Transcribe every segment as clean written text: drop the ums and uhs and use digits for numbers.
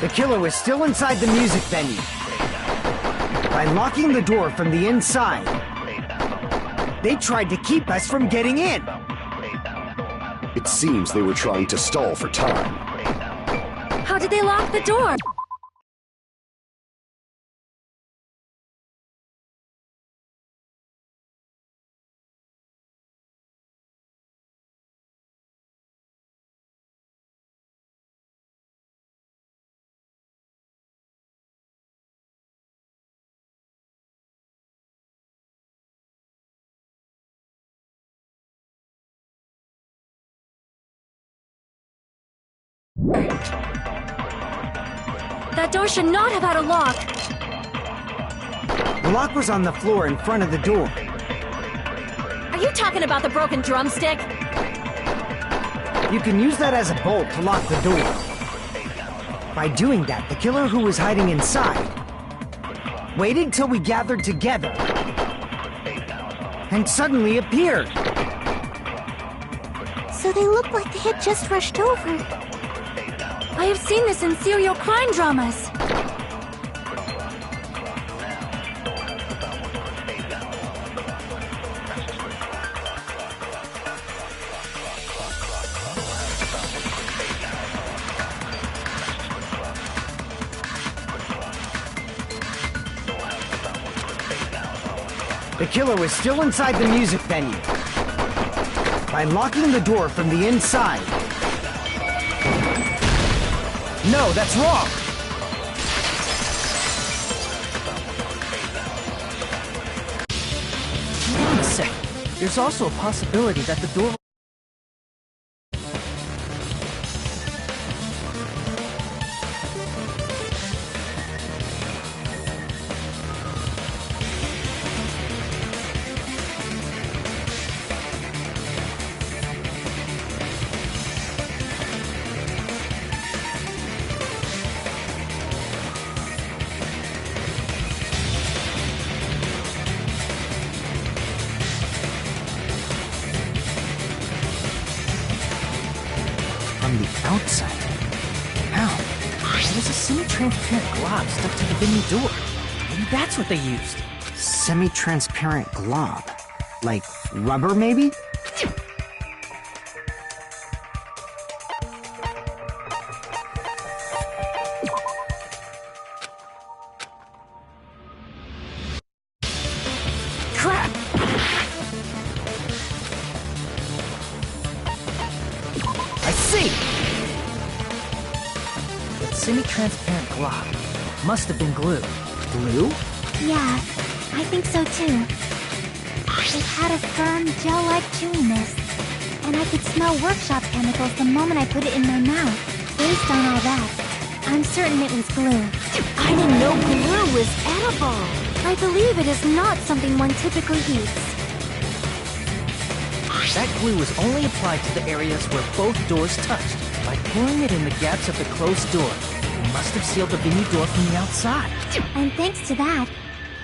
The killer was still inside the music venue. By locking the door from the inside, they tried to keep us from getting in. It seems they were trying to stall for time. How did they lock the door? That door should not have had a lock. The lock was on the floor in front of the door. Are you talking about the broken drumstick? You can use that as a bolt to lock the door. By doing that, the killer who was hiding inside waited till we gathered together and suddenly appeared. So they look like they had just rushed over. I have seen this in serial crime dramas. The killer was still inside the music venue. By locking the door from the inside. No, that's wrong! Wait on a sec. There's also a possibility that the door... From the outside. How? There's a semi-transparent glob stuck to the venue door. Maybe that's what they used. Semi-transparent glob. Like rubber, maybe? Crap! I see! That semi-transparent glob must have been glue. Glue? Yeah, I think so too. It had a firm, gel-like chewiness, and I could smell workshop chemicals the moment I put it in my mouth. Based on all that, I'm certain it was glue. I didn't know glue was edible. I believe it is not something one typically eats. That glue was only applied to the areas where both doors touched. By pouring it in the gaps of the closed door, it must have sealed the venue door from the outside. And thanks to that,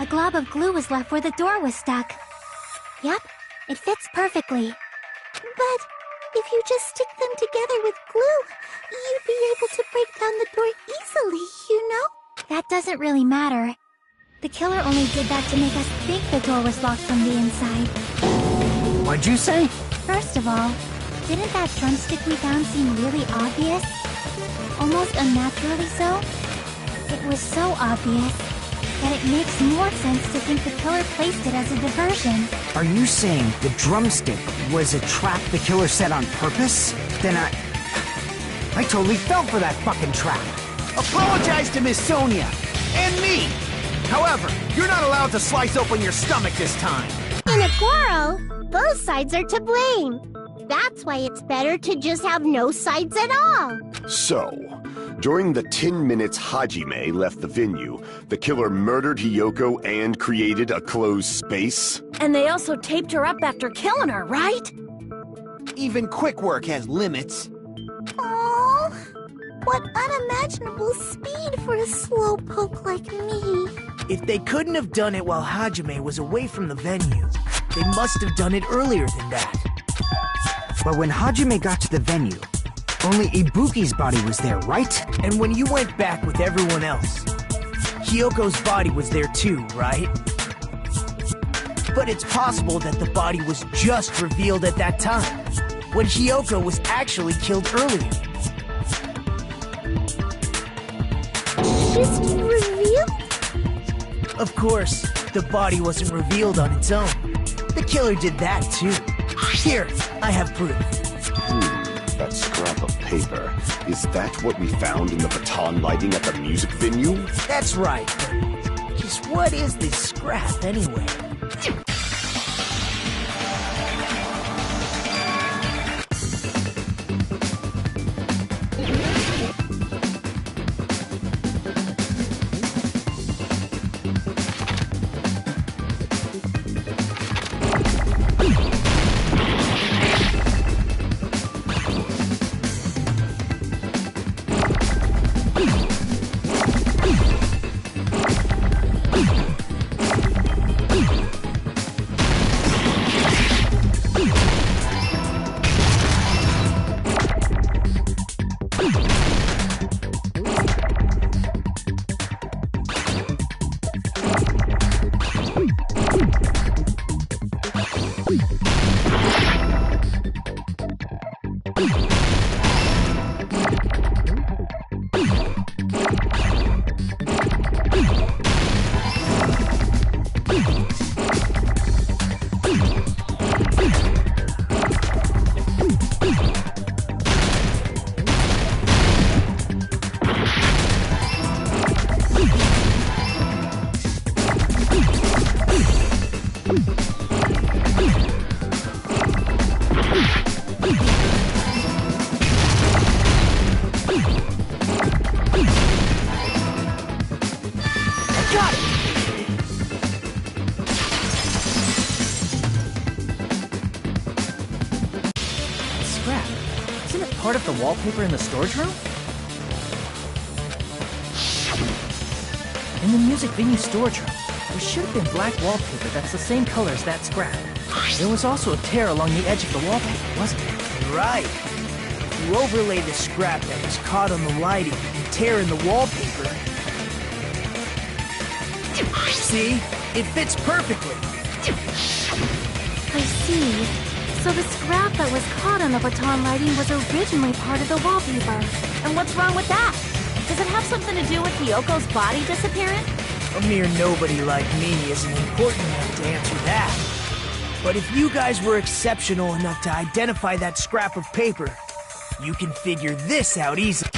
a glob of glue was left where the door was stuck. Yep, it fits perfectly. But if you just stick them together with glue, you'd be able to break down the door easily, you know? That doesn't really matter. The killer only did that to make us think the door was locked from the inside. What'd you say? First of all, didn't that drumstick we found seem really obvious? Almost unnaturally so? It was so obvious that it makes more sense to think the killer placed it as a diversion. Are you saying the drumstick was a trap the killer set on purpose? Then I totally fell for that fucking trap. Apologize to Miss Sonia and me. However, you're not allowed to slice open your stomach this time. In a quarrel, both sides are to blame. That's why it's better to just have no sides at all. So, during the 10 minutes Hajime left the venue, the killer murdered Hiyoko and created a closed space? And they also taped her up after killing her, right? Even quick work has limits. Oh, what unimaginable speed for a slowpoke like me. If they couldn't have done it while Hajime was away from the venue, they must have done it earlier than that. But when Hajime got to the venue, only Ibuki's body was there, right? And when you went back with everyone else, Hiyoko's body was there too, right? But it's possible that the body was just revealed at that time, when Hiyoko was actually killed earlier. Just revealed? Of course, the body wasn't revealed on its own. The killer did that too. Here, I have proof. That scrap of paper. Is that what we found in the baton lighting at the music venue? That's right, but just what is this scrap anyway? Part of the wallpaper in the storage room? In the music venue storage room, there should have been black wallpaper that's the same color as that scrap. There was also a tear along the edge of the wallpaper, wasn't there? Right. If you overlay the scrap that was caught on the lighting and tear in the wallpaper... See? It fits perfectly. I see. So the scrap that was caught on the baton lighting was originally part of the wallpaper. And what's wrong with that? Does it have something to do with Hiyoko's body disappearing? A mere nobody like me isn't important enough to answer that. But if you guys were exceptional enough to identify that scrap of paper, you can figure this out easily.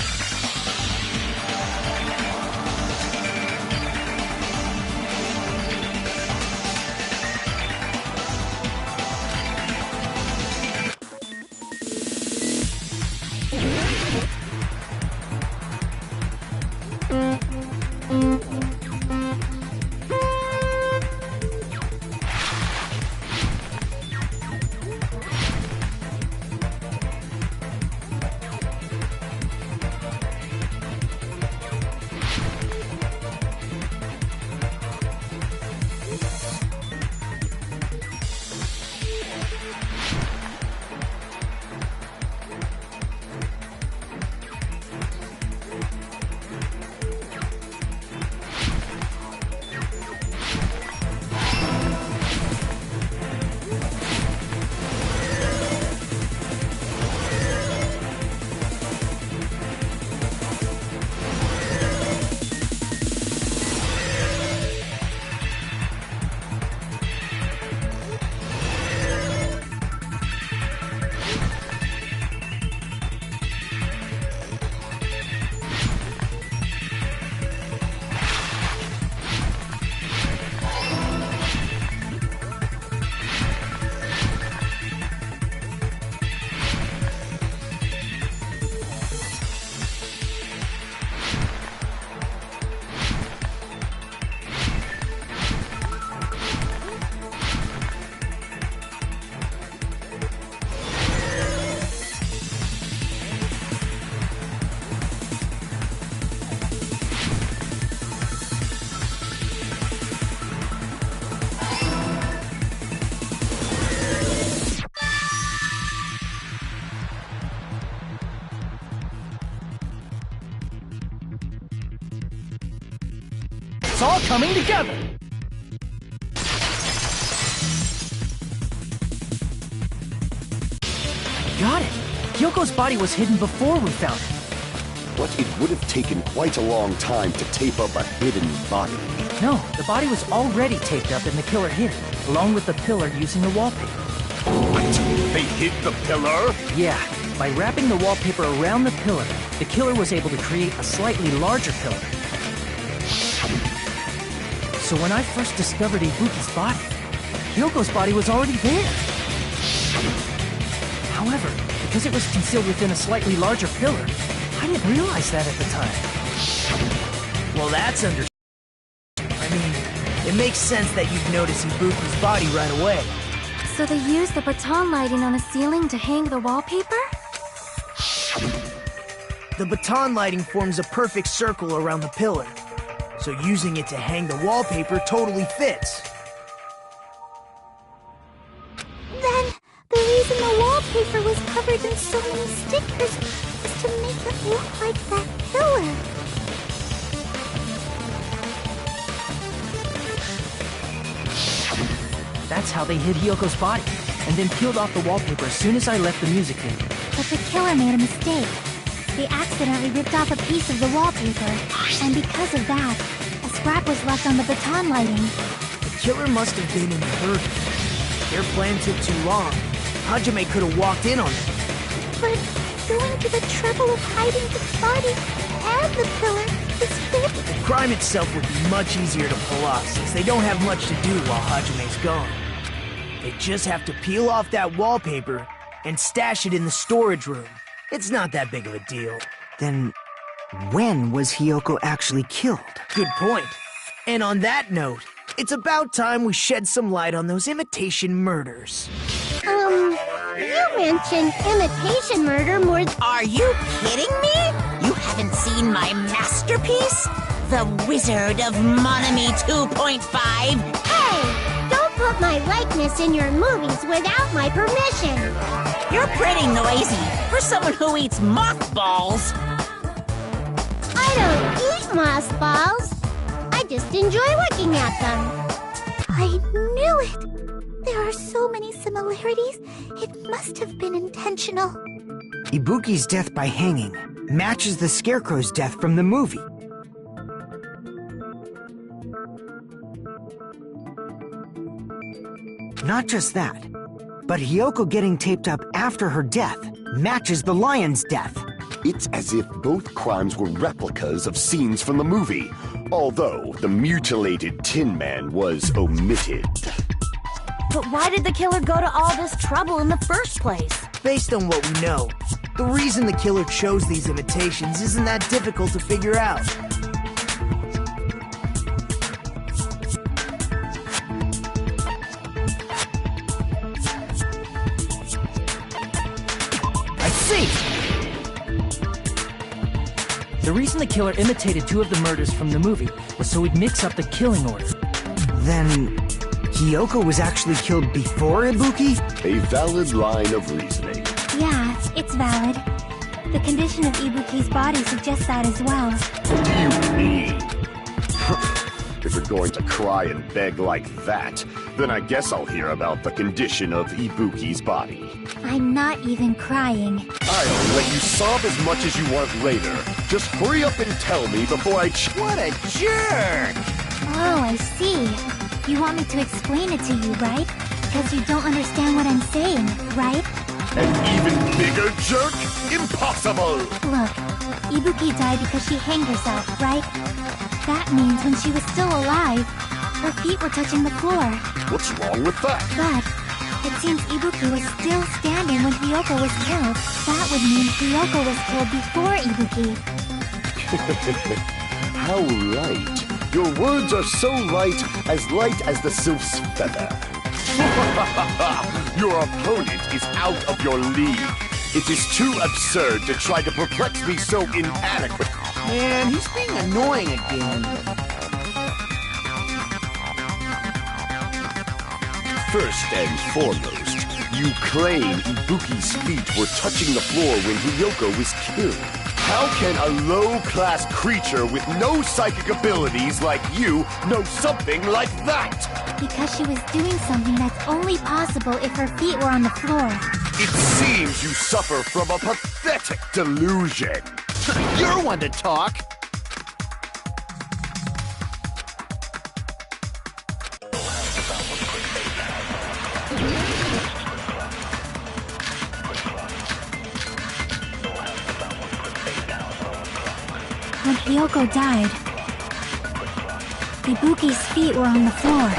all coming together! Got it! Hyoko's body was hidden before we found it. But it would have taken quite a long time to tape up a hidden body. No, the body was already taped up and the killer hid it, along with the pillar using the wallpaper. What? They hid the pillar? Yeah, by wrapping the wallpaper around the pillar, the killer was able to create a slightly larger pillar. So when I first discovered Ibuki's body, Hyoko's body was already there. However, because it was concealed within a slightly larger pillar, I didn't realize that at the time. Well, that's understandable. I mean, it makes sense that you'd notice Ibuki's body right away. So they used the baton lighting on the ceiling to hang the wallpaper? The baton lighting forms a perfect circle around the pillar, so using it to hang the wallpaper totally fits. Then, the reason the wallpaper was covered in so many stickers was to make it look like that pillar. That's how they hid Hyoko's body, and then peeled off the wallpaper as soon as I left the music in. But the killer made a mistake. They accidentally ripped off a piece of the wallpaper, and because of that, a scrap was left on the baton lighting. The killer must have been in a hurry. Their plan took too long. Hajime could have walked in on it. But going to the trouble of hiding the body and the pillar is very... The crime itself would be much easier to pull off, since they don't have much to do while Hajime's gone. They just have to peel off that wallpaper and stash it in the storage room. It's not that big of a deal. Then, when was Hyoko actually killed? Good point. And on that note, it's about time we shed some light on those imitation murders. You mentioned imitation murder more than... Are you kidding me? You haven't seen my masterpiece? The Wizard of Monami 2.5? Hey! Don't put my likeness in your movies without my permission! You're pretty noisy for someone who eats mothballs. I don't eat mothballs. I just enjoy looking at them. I knew it! There are so many similarities. It must have been intentional. Ibuki's death by hanging matches the Scarecrow's death from the movie. Not just that, but Hyoko getting taped up after her death matches the lion's death. It's as if both crimes were replicas of scenes from the movie, although the mutilated Tin Man was omitted. But why did the killer go to all this trouble in the first place? Based on what we know, the reason the killer chose these imitations isn't that difficult to figure out. I see! The reason the killer imitated two of the murders from the movie was so he'd mix up the killing order. Then, Hyoko was actually killed before Ibuki? A valid line of reasoning. Yeah, it's valid. The condition of Ibuki's body suggests that as well. What do you mean? If you're going to cry and beg like that, then I guess I'll hear about the condition of Ibuki's body. I'm not even crying. I'll let you sob as much as you want later. Just hurry up and tell me before I What a jerk! Oh, I see. You want me to explain it to you, right? Because you don't understand what I'm saying, right? An even bigger jerk? Impossible! Look, Ibuki died because she hanged herself, right? That means when she was still alive, her feet were touching the floor. What's wrong with that? But it seems Ibuki was still standing when Hyoko was killed. That would mean Hyoko was killed before Ibuki. How light. Your words are so light as the sylph's feather. Your opponent is out of your league. It is too absurd to try to perplex me so inadequate. Man, he's being annoying again. First and foremost, you claim Ibuki's feet were touching the floor when Hyoko was killed. How can a low-class creature with no psychic abilities like you know something like that? Because she was doing something that's only possible if her feet were on the floor. It seems you suffer from a pathetic delusion. You're one to talk. When Hiyoko died, Ibuki's feet were on the floor.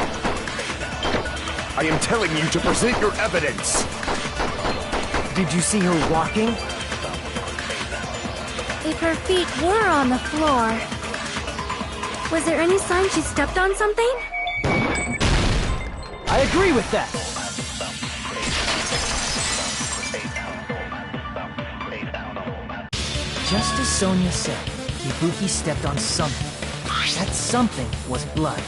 I am telling you to present your evidence. Did you see her walking? If her feet were on the floor, was there any sign she stepped on something? I agree with that. Just as Sonia said, Ibuki stepped on something. That something was blood.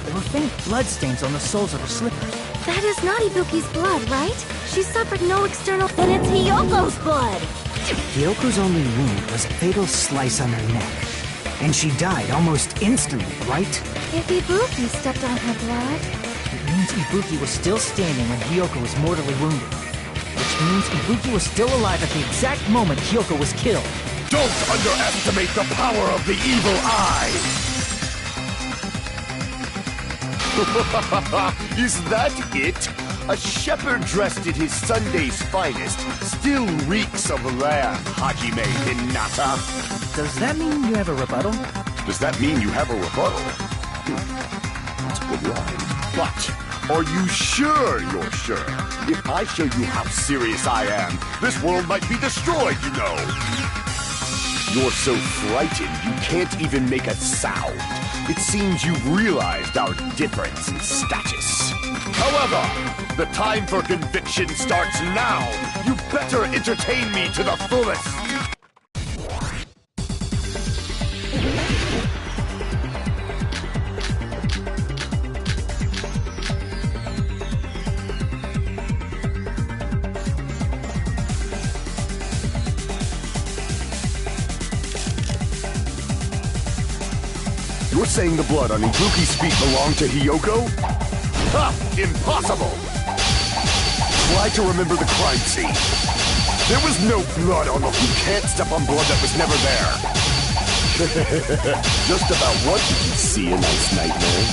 There were faint bloodstains on the soles of her slippers. That is not Ibuki's blood, right? She suffered no external... Then it's Hiyoko's blood! Hyoko's only wound was a fatal slice on her neck. And she died almost instantly, right? If Ibuki stepped on her blood... It means Ibuki was still standing when Hiyoko was mortally wounded. Which means Ibuki was still alive at the exact moment Hiyoko was killed. Don't underestimate the power of the evil eye! Is that it? A shepherd dressed in his Sunday's finest still reeks of lamb, Hajime Hinata. Does that mean you have a rebuttal? Does that mean you have a rebuttal? That's a good line. But are you sure you're sure? If I show you how serious I am, this world might be destroyed, you know. You're so frightened you can't even make a sound. It seems you've realized our difference in status. However, the time for conviction starts now. You better entertain me to the fullest. You're saying the blood on Ibuki's feet belonged to Hiyoko? Ha! Impossible! Try to remember the crime scene. There was no blood on the... You can't step on blood that was never there. Just about what did you see, a nice nightmare?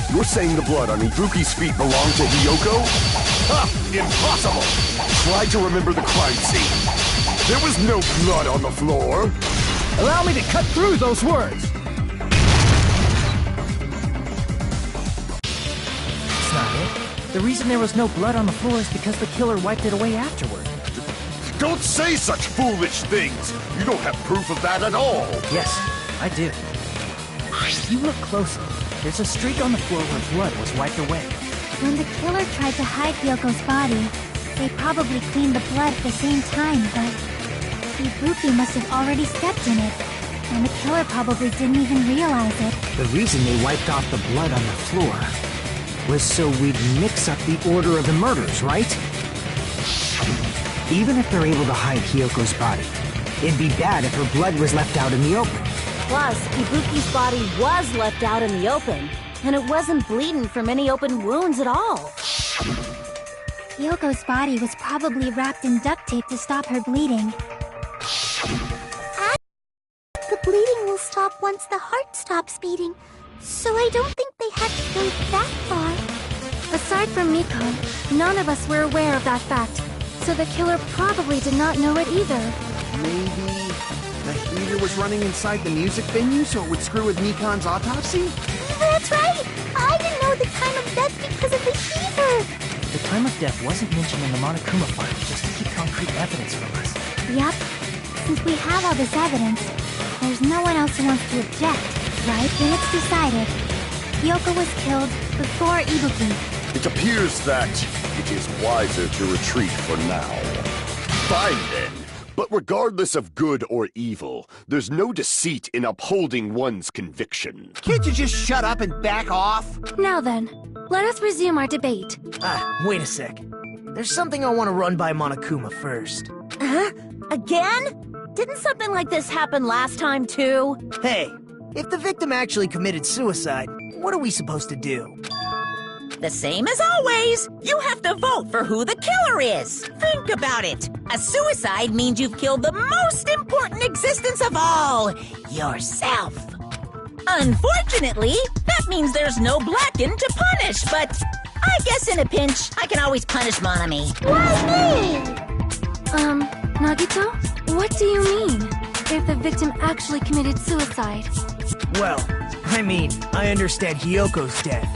You're saying the blood on Ibuki's feet belonged to Hiyoko? Ha! Impossible! Try to remember the crime scene. There was no blood on the floor. Allow me to cut through those words! That's not it. The reason there was no blood on the floor is because the killer wiped it away afterward. Don't say such foolish things! You don't have proof of that at all! Yes, I do. If you look closely, there's a streak on the floor where blood was wiped away. When the killer tried to hide Hyoko's body, they probably cleaned the blood at the same time, but Ibuki must have already stepped in it, and the killer probably didn't even realize it. The reason they wiped off the blood on the floor was so we'd mix up the order of the murders, right? Even if they're able to hide Hyoko's body, it'd be bad if her blood was left out in the open. Plus, Ibuki's body was left out in the open, and it wasn't bleeding from any open wounds at all. Hyoko's body was probably wrapped in duct tape to stop her bleeding. The bleeding will stop once the heart stops beating, so I don't think they had to go that far. Aside from Miko, none of us were aware of that fact, so the killer probably did not know it either. Maybe the heater was running inside the music venue so it would screw with Mikan's autopsy? That's right! I didn't know the time of death because of the heater! The time of death wasn't mentioned in the Monokuma files just to keep concrete evidence from us. Yep. Since we have all this evidence, there's no one else who wants to object, right? Then it's decided. Hiyoko was killed before Ibuki. It appears that it is wiser to retreat for now. Fine then. But regardless of good or evil, there's no deceit in upholding one's conviction. Can't you just shut up and back off? Now then, let us resume our debate. Wait a sec. there's something I want to run by Monokuma first. Huh? Again? Didn't something like this happen last time, too? Hey, if the victim actually committed suicide, what are we supposed to do? The same as always. You have to vote for who the killer is. Think about it. A suicide means you've killed the most important existence of all, yourself. Unfortunately, that means there's no Blacken to punish, but I guess in a pinch, I can always punish Monami. Why me? Nagito, what do you mean? If the victim actually committed suicide? Well, I understand Hyoko's death.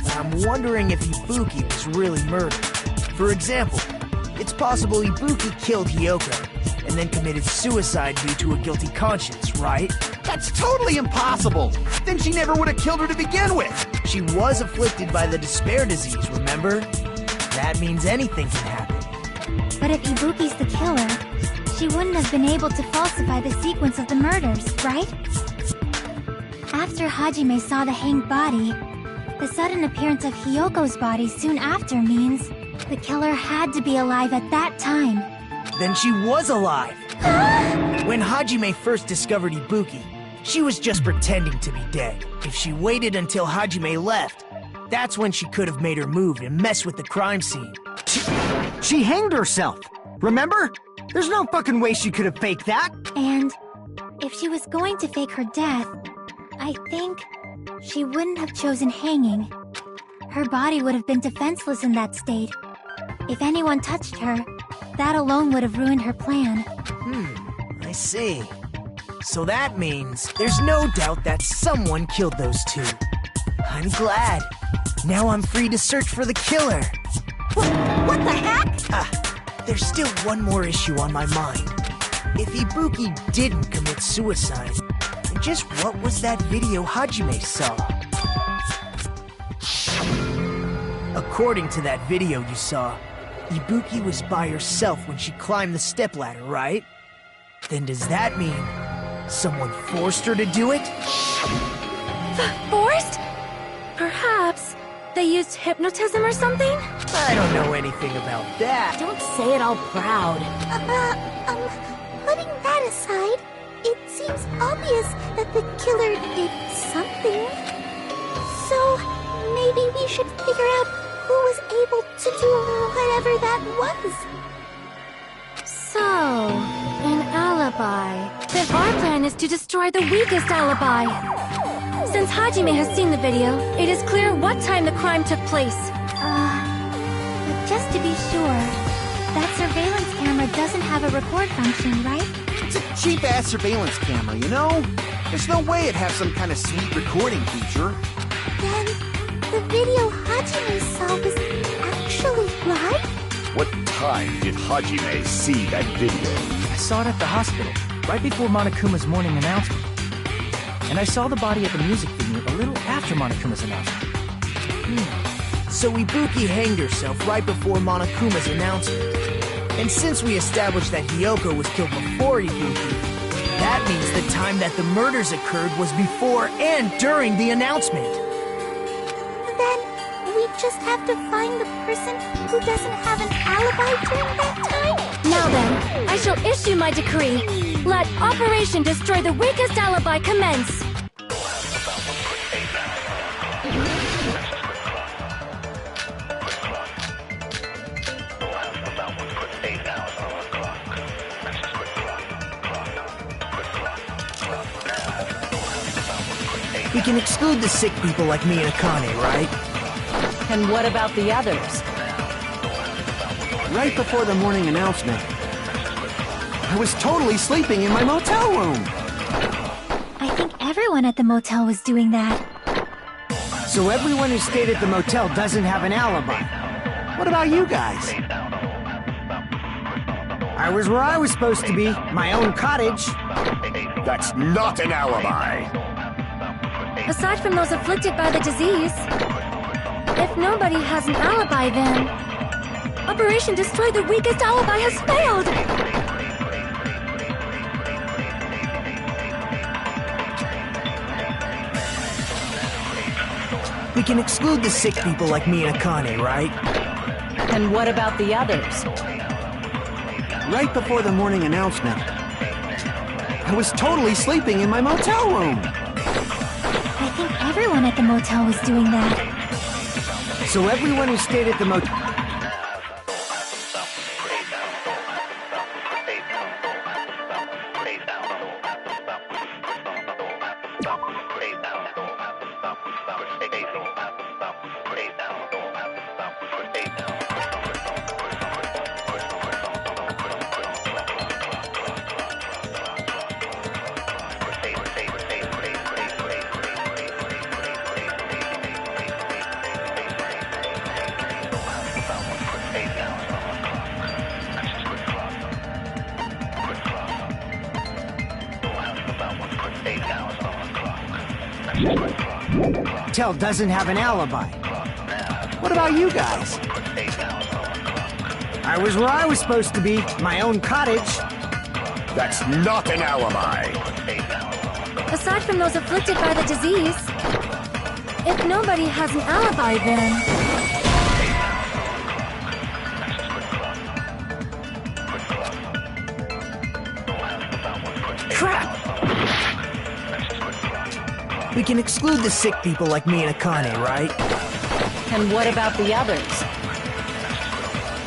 But I'm wondering if Ibuki was really murdered. For example, it's possible Ibuki killed Hyoko, and then committed suicide due to a guilty conscience, right? That's totally impossible! Then she never would have killed her to begin with! She was afflicted by the despair disease, remember? That means anything can happen. But if Ibuki's the killer, she wouldn't have been able to falsify the sequence of the murders, right? After Hajime saw the hanged body, the sudden appearance of Hyoko's body soon after means the killer had to be alive at that time. Then she was alive! When Hajime first discovered Ibuki, she was just pretending to be dead. If she waited until Hajime left, that's when she could have made her move and mess with the crime scene. She hanged herself, remember? There's no fucking way she could have faked that. And if she was going to fake her death, I think she wouldn't have chosen hanging. Her body would have been defenseless in that state. If anyone touched her, that alone would have ruined her plan. I see. So that means there's no doubt that someone killed those two. I'm glad. Now I'm free to search for the killer. What the heck? There's still one more issue on my mind. If Ibuki didn't commit suicide, then just what was that video Hajime saw? According to that video you saw, Ibuki was by herself when she climbed the stepladder, right? Then does that mean someone forced her to do it? Forced? Perhaps they used hypnotism or something? I don't know anything about that. Don't say it all proud. Putting that aside, it seems obvious that the killer did something. So, maybe we should figure out who was able to do whatever that was. So, an alibi. Then our plan is to destroy the weakest alibi. Since Hajime has seen the video, it is clear what time the crime took place. But just to be sure, that surveillance camera doesn't have a record function, right? It's a cheap-ass surveillance camera, you know? There's no way it'd have some kind of sweet recording feature. Then, the video Hajime saw was actually live? What time did Hajime see that video? I saw it at the hospital, right before Monokuma's morning announcement. And I saw the body at the music venue a little after Monokuma's announcement. So Ibuki hanged herself right before Monokuma's announcement. And since we established that Hyoko was killed before Ibuki, that means the time that the murders occurred was before and during the announcement. Then, we just have to find the person who doesn't have an alibi during that time? Now then, I shall issue my decree. Let Operation Destroy the Weakest Alibi commence. We can exclude the sick people like me and Akane, right? And what about the others? Right before the morning announcement, I was totally sleeping in my motel room. I think everyone at the motel was doing that. So everyone who stayed at the motel doesn't have an alibi. What about you guys? I was where I was supposed to be, my own cottage. That's not an alibi. Aside from those afflicted by the disease, if nobody has an alibi, then Operation Destroy the Weakest Alibi has failed! We can exclude the sick people like me and Akane, right? And what about the others? Right before the morning announcement, I was totally sleeping in my motel room. I think everyone at the motel was doing that. So everyone who stayed at the motel... motel doesn't have an alibi. What about you guys? I was where I was supposed to be, my own cottage. That's not an alibi. Aside from those afflicted by the disease, if nobody has an alibi, then... Crap! We can exclude the sick people like me and Akane, right? And what about the others?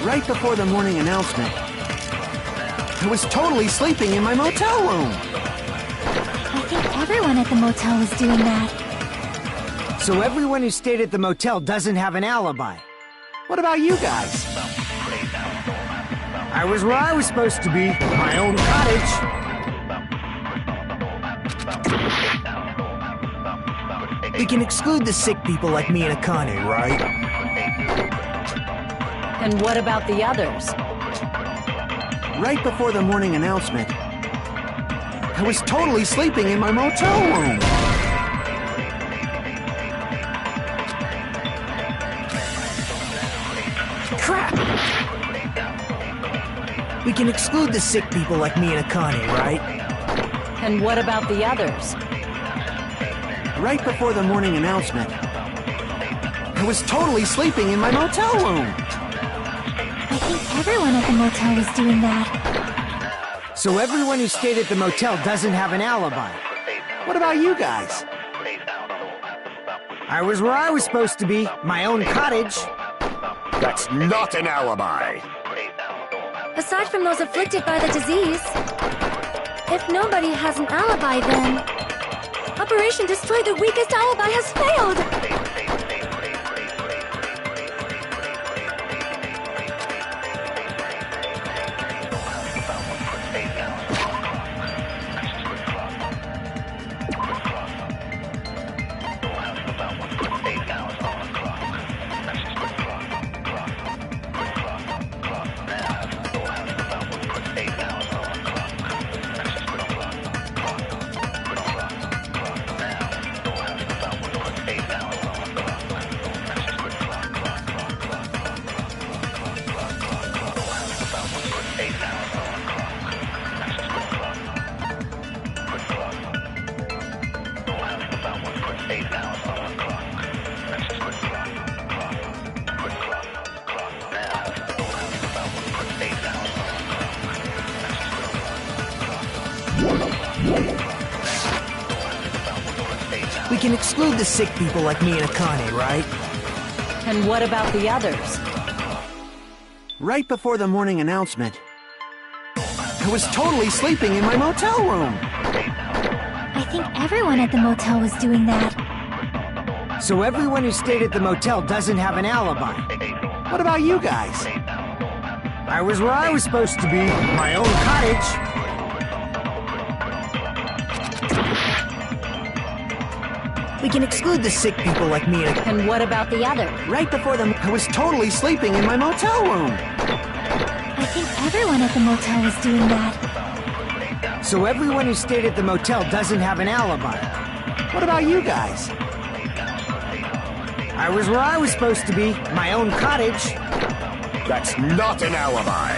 Right before the morning announcement, I was totally sleeping in my motel room. I think everyone at the motel was doing that. So everyone who stayed at the motel doesn't have an alibi. What about you guys? I was where I was supposed to be, my own cottage. We can exclude the sick people like me and Akane, right? And what about the others? Right before the morning announcement, I was totally sleeping in my motel room. Crap! We can exclude the sick people like me and Akane, right? And what about the others? Right before the morning announcement, I was totally sleeping in my motel room. I think everyone at the motel was doing that. So everyone who stayed at the motel doesn't have an alibi. What about you guys? I was where I was supposed to be, my own cottage. That's not an alibi. Aside from those afflicted by the disease, if nobody has an alibi, then... Operation Destroy the Weakest Alibi has failed! We can exclude the sick people like me and Akane, right? And what about the others? Right before the morning announcement, I was totally sleeping in my motel room. I think everyone at the motel was doing that. So everyone who stayed at the motel doesn't have an alibi. What about you guys? I was where I was supposed to be, my own cottage. We can exclude the sick people like me and... And what about the others? Right before I was totally sleeping in my motel room. I think everyone at the motel was doing that. So everyone who stayed at the motel doesn't have an alibi. What about you guys? I was where I was supposed to be, my own cottage. That's not an alibi.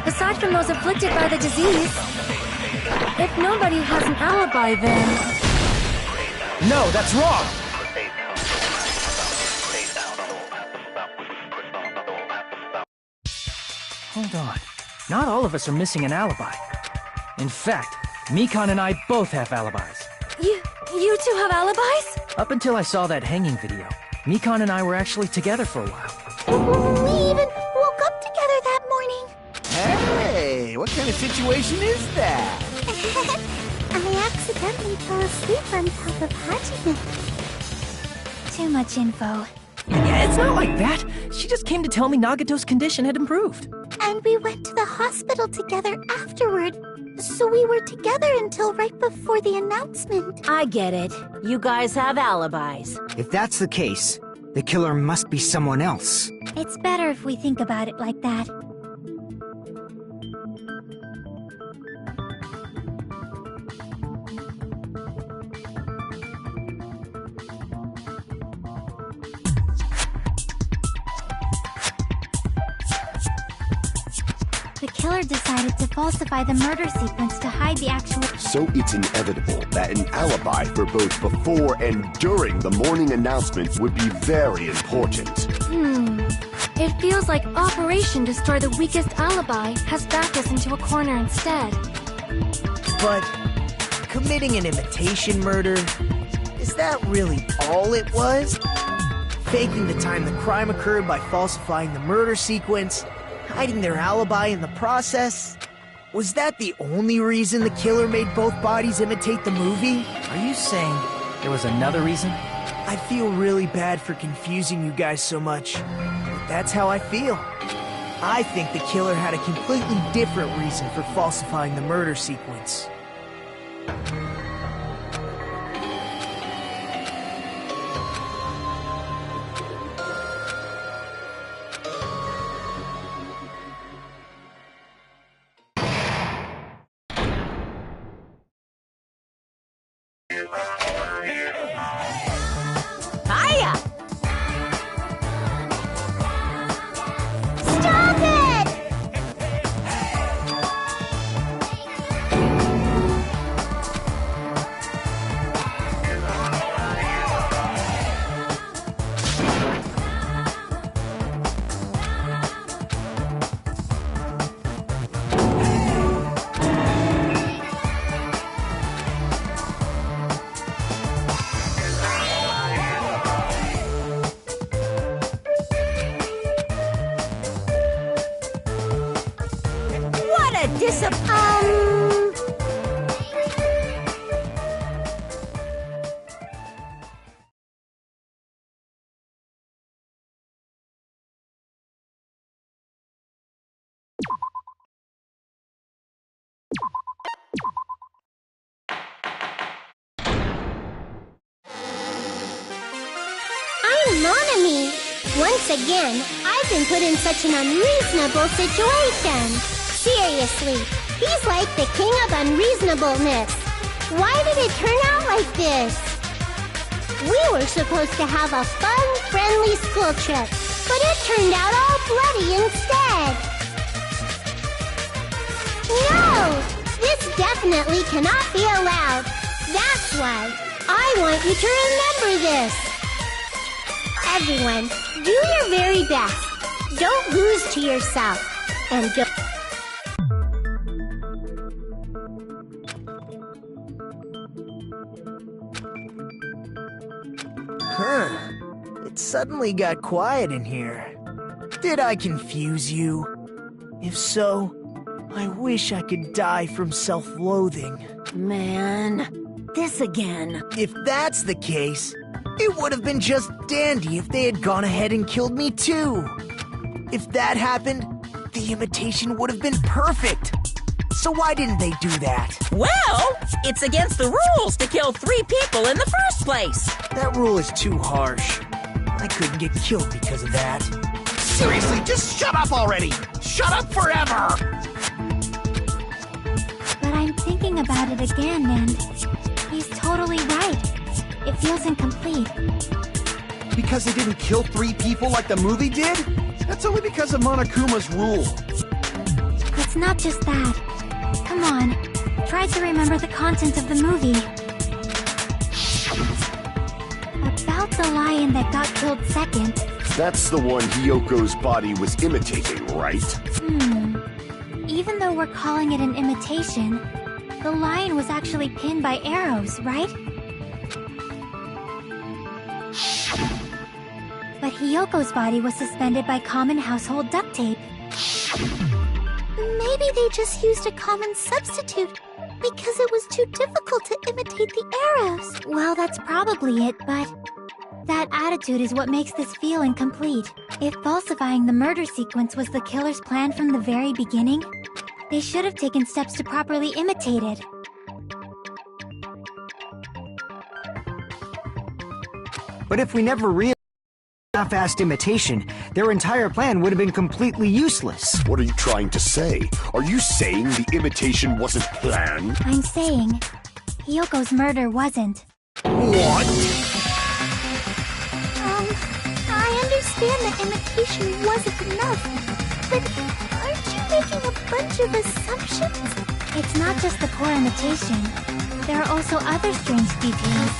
Aside from those afflicted by the disease, if nobody has an alibi, then... No, that's wrong! Hold on. Not all of us are missing an alibi. In fact, Mikan and I both have alibis. You two have alibis? Up until I saw that hanging video, Mikan and I were actually together for a while. We even woke up together that morning. Hey, what kind of situation is that? I accidentally fell asleep on top of Hajime. Too much info. Yeah, it's not like that. She just came to tell me Nagato's condition had improved. And we went to the hospital together afterward. So we were together until right before the announcement. I get it. You guys have alibis. If that's the case, the killer must be someone else. It's better if we think about it like that. The killer decided to falsify the murder sequence to hide the actual... So it's inevitable that an alibi for both before and during the morning announcement would be very important. It feels like Operation Destroy the Weakest Alibi has backed us into a corner instead. But committing an imitation murder, is that really all it was? Faking the time the crime occurred by falsifying the murder sequence, hiding their alibi in the process? Was that the only reason the killer made both bodies imitate the movie? Are you saying there was another reason? I feel really bad for confusing you guys so much, but that's how I feel. I think the killer had a completely different reason for falsifying the murder sequence. Hiya! Stop it! What a I'm Monami. Once again, I've been put in such an unreasonable situation. Seriously, he's like the king of unreasonableness. Why did it turn out like this? We were supposed to have a fun, friendly school trip, but it turned out all bloody instead. No! This definitely cannot be allowed. That's why I want you to remember this. Everyone, do your very best. Don't lose to yourself. And don't... Huh. It suddenly got quiet in here. Did I confuse you? If so, I wish I could die from self-loathing. Man, this again. If that's the case, it would have been just dandy if they had gone ahead and killed me too. If that happened, the imitation would have been perfect. So why didn't they do that? Well, it's against the rules to kill 3 people in the first place. That rule is too harsh. I couldn't get killed because of that. Seriously, just shut up already! Shut up forever! But I'm thinking about it again, and he's totally right. It feels incomplete. Because they didn't kill 3 people like the movie did? That's only because of Monokuma's rule. It's not just that. Come on, try to remember the content of the movie. About the lion that got killed second. That's the one Hyoko's body was imitating, right? Even though we're calling it an imitation, the lion was actually pinned by arrows, right? But Hiyoko's body was suspended by common household duct tape. Maybe they just used a common substitute because it was too difficult to imitate the arrows. Well, that's probably it, but that attitude is what makes this feel incomplete. If falsifying the murder sequence was the killer's plan from the very beginning, they should have taken steps to properly imitate it. But if we never realized half-assed imitation, their entire plan would have been completely useless. What are you trying to say? Are you saying the imitation wasn't planned? I'm saying Hiyoko's murder wasn't. What? I understand that imitation wasn't enough, but aren't you making a bunch of assumptions? It's not just the poor imitation. There are also other strange details.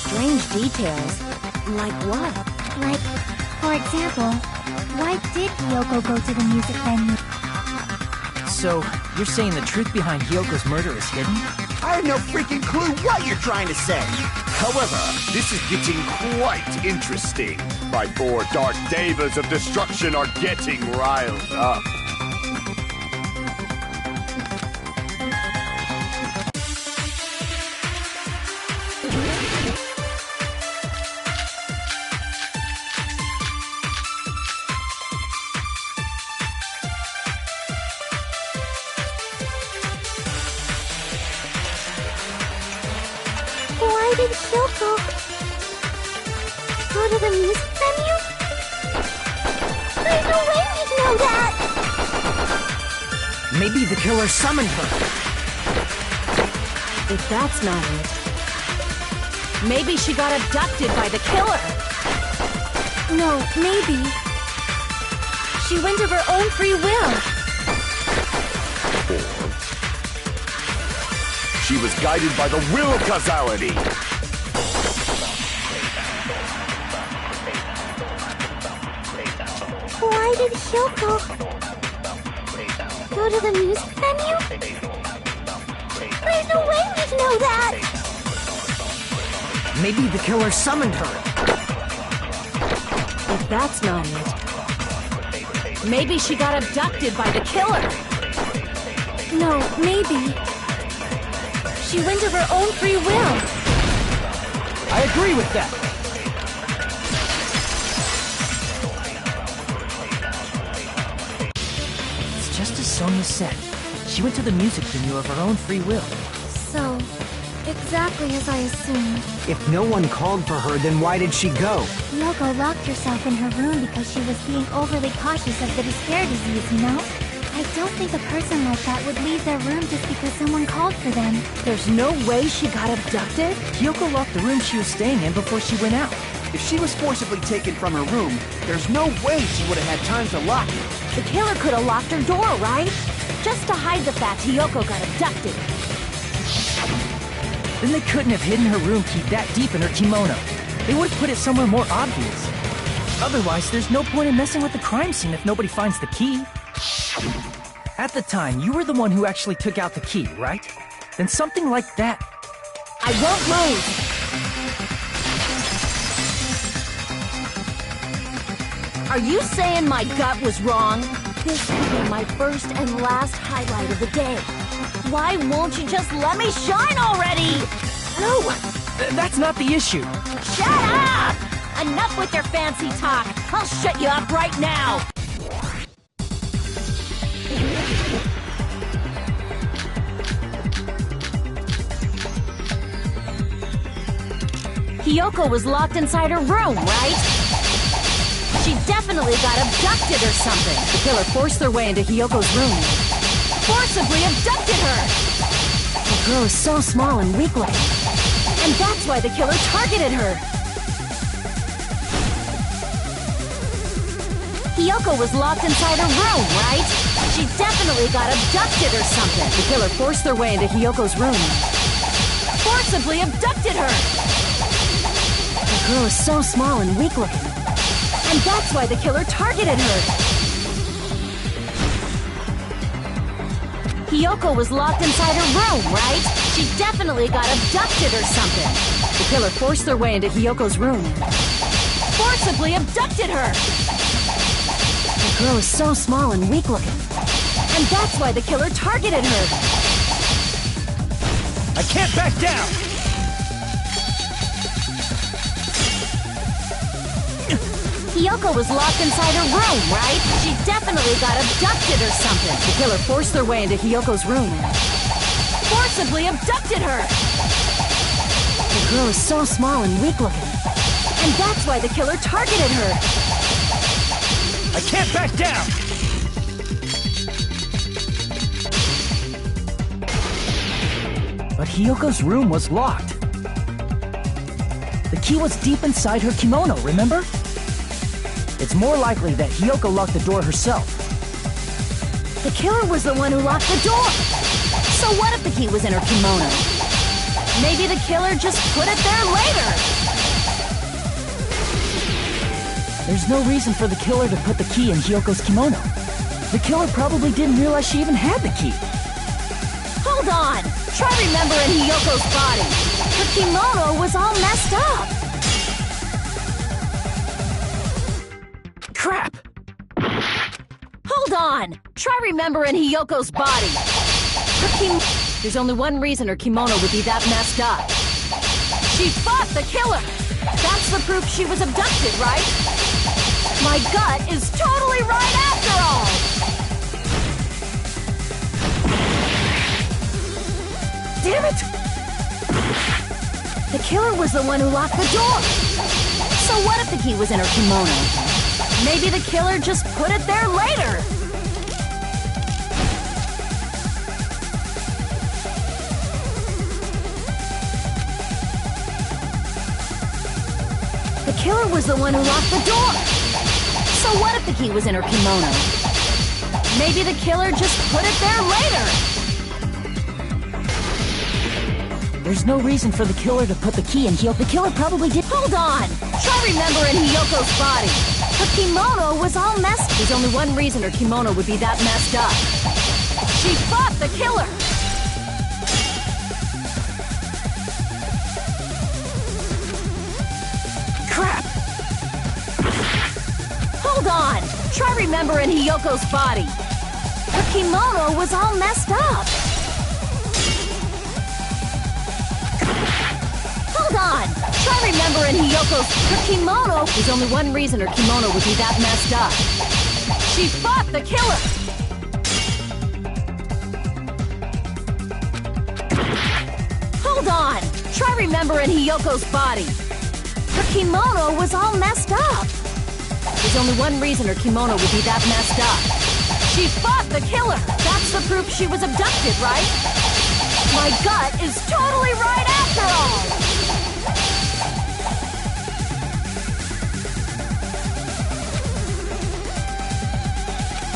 Strange details? Like what? Like, for example, why did Hiyoko go to the music venue? So, you're saying the truth behind Hiyoko's murder is hidden? I have no freaking clue what you're trying to say. However, this is getting quite interesting. My four dark devas of destruction are getting riled up. Why did Hiyoko go to the music venue? There's no way we'd know that! Maybe the killer summoned her. If that's not it, maybe she got abducted by the killer. No, maybe she went of her own free will. She was guided by the will of causality. Why did Hiyoko go to the music venue? There's no way we'd know that! Maybe the killer summoned her. If that's not it, maybe she got abducted by the killer. No, maybe she went of her own free will. I agree with that. It's just as Sonia said. She went to the music venue of her own free will. So, exactly as I assumed. If no one called for her, then why did she go? Hiyoko locked herself in her room because she was being overly cautious of the despair disease, you know? I don't think a person like that would leave their room just because someone called for them. There's no way she got abducted? Hiyoko locked the room she was staying in before she went out. If she was forcibly taken from her room, there's no way she would have had time to lock it. The killer could have locked her door, right? Just to hide the fact Hiyoko got abducted. Then they couldn't have hidden her room key that deep in her kimono. They would have put it somewhere more obvious. Otherwise, there's no point in messing with the crime scene if nobody finds the key. At the time, you were the one who actually took out the key, right? Then something like that... I won't lose! Are you saying my gut was wrong? This could be my first and last highlight of the day. Why won't you just let me shine already? No! That's not the issue. Shut up! Enough with your fancy talk. I'll shut you up right now. Hiyoko was locked inside her room, right? She definitely got abducted or something. The killer forced their way into Hiyoko's room. Forcibly abducted her! The girl is so small and weak-looking. And that's why the killer targeted her. Hiyoko was locked inside her room, right? She definitely got abducted or something. The killer forced their way into Hiyoko's room. Forcibly abducted her! The girl is so small and weak-looking. And that's why the killer targeted her. Hiyoko was locked inside her room, right? She definitely got abducted or something. The killer forced their way into Hiyoko's room and forcibly abducted her. The girl is so small and weak-looking, and that's why the killer targeted her. I can't back down! Hiyoko was locked inside her room, right? She definitely got abducted or something. The killer forced their way into Hiyoko's room and forcibly abducted her. The girl is so small and weak-looking, and that's why the killer targeted her. I can't back down! But Hiyoko's room was locked. The key was deep inside her kimono, remember? It's more likely that Hiyoko locked the door herself. The killer was the one who locked the door. So what if the key was in her kimono? Maybe the killer just put it there later. There's no reason for the killer to put the key in Hiyoko's kimono. The killer probably didn't realize she even had the key. Hold on! Try remembering Hiyoko's body. Her kimono was all messed up. Crap! Hold on! Try remembering Hiyoko's body. There's only one reason her kimono would be that messed up. She fought the killer! That's the proof she was abducted, right? My gut is totally right after all! Damn it! The killer was the one who locked the door. So what if the key was in her kimono? Maybe the killer just put it there later. The killer was the one who locked the door. So what if the key was in her kimono? Maybe the killer just put it there later. There's no reason for the killer to put the key in Hiyoko. The killer probably did. Hold on! Try remembering Hiyoko's body. Her kimono was all messed. There's only one reason her kimono would be that messed up. She fought the killer! Crap! Hold on! Try remembering Hiyoko's body. Her kimono was all messed up. Hold on! Try remembering her kimono. There's only one reason her kimono would be that messed up. She fought the killer! Hold on! Try remembering Hiyoko's body. Her kimono was all messed up. There's only one reason her kimono would be that messed up. She fought the killer! That's the proof she was abducted, right? My gut is totally right after all!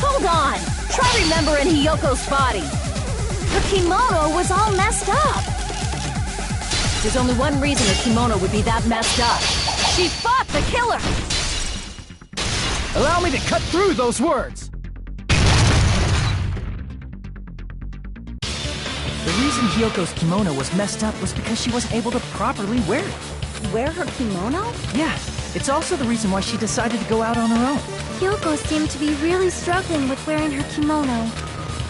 Hold on! Try remembering Hiyoko's body. Her kimono was all messed up. There's only one reason her kimono would be that messed up. She fought the killer! Allow me to cut through those words! The reason Hiyoko's kimono was messed up was because she wasn't able to properly wear it. Wear her kimono? Yeah, it's also the reason why she decided to go out on her own. Hiyoko seemed to be really struggling with wearing her kimono.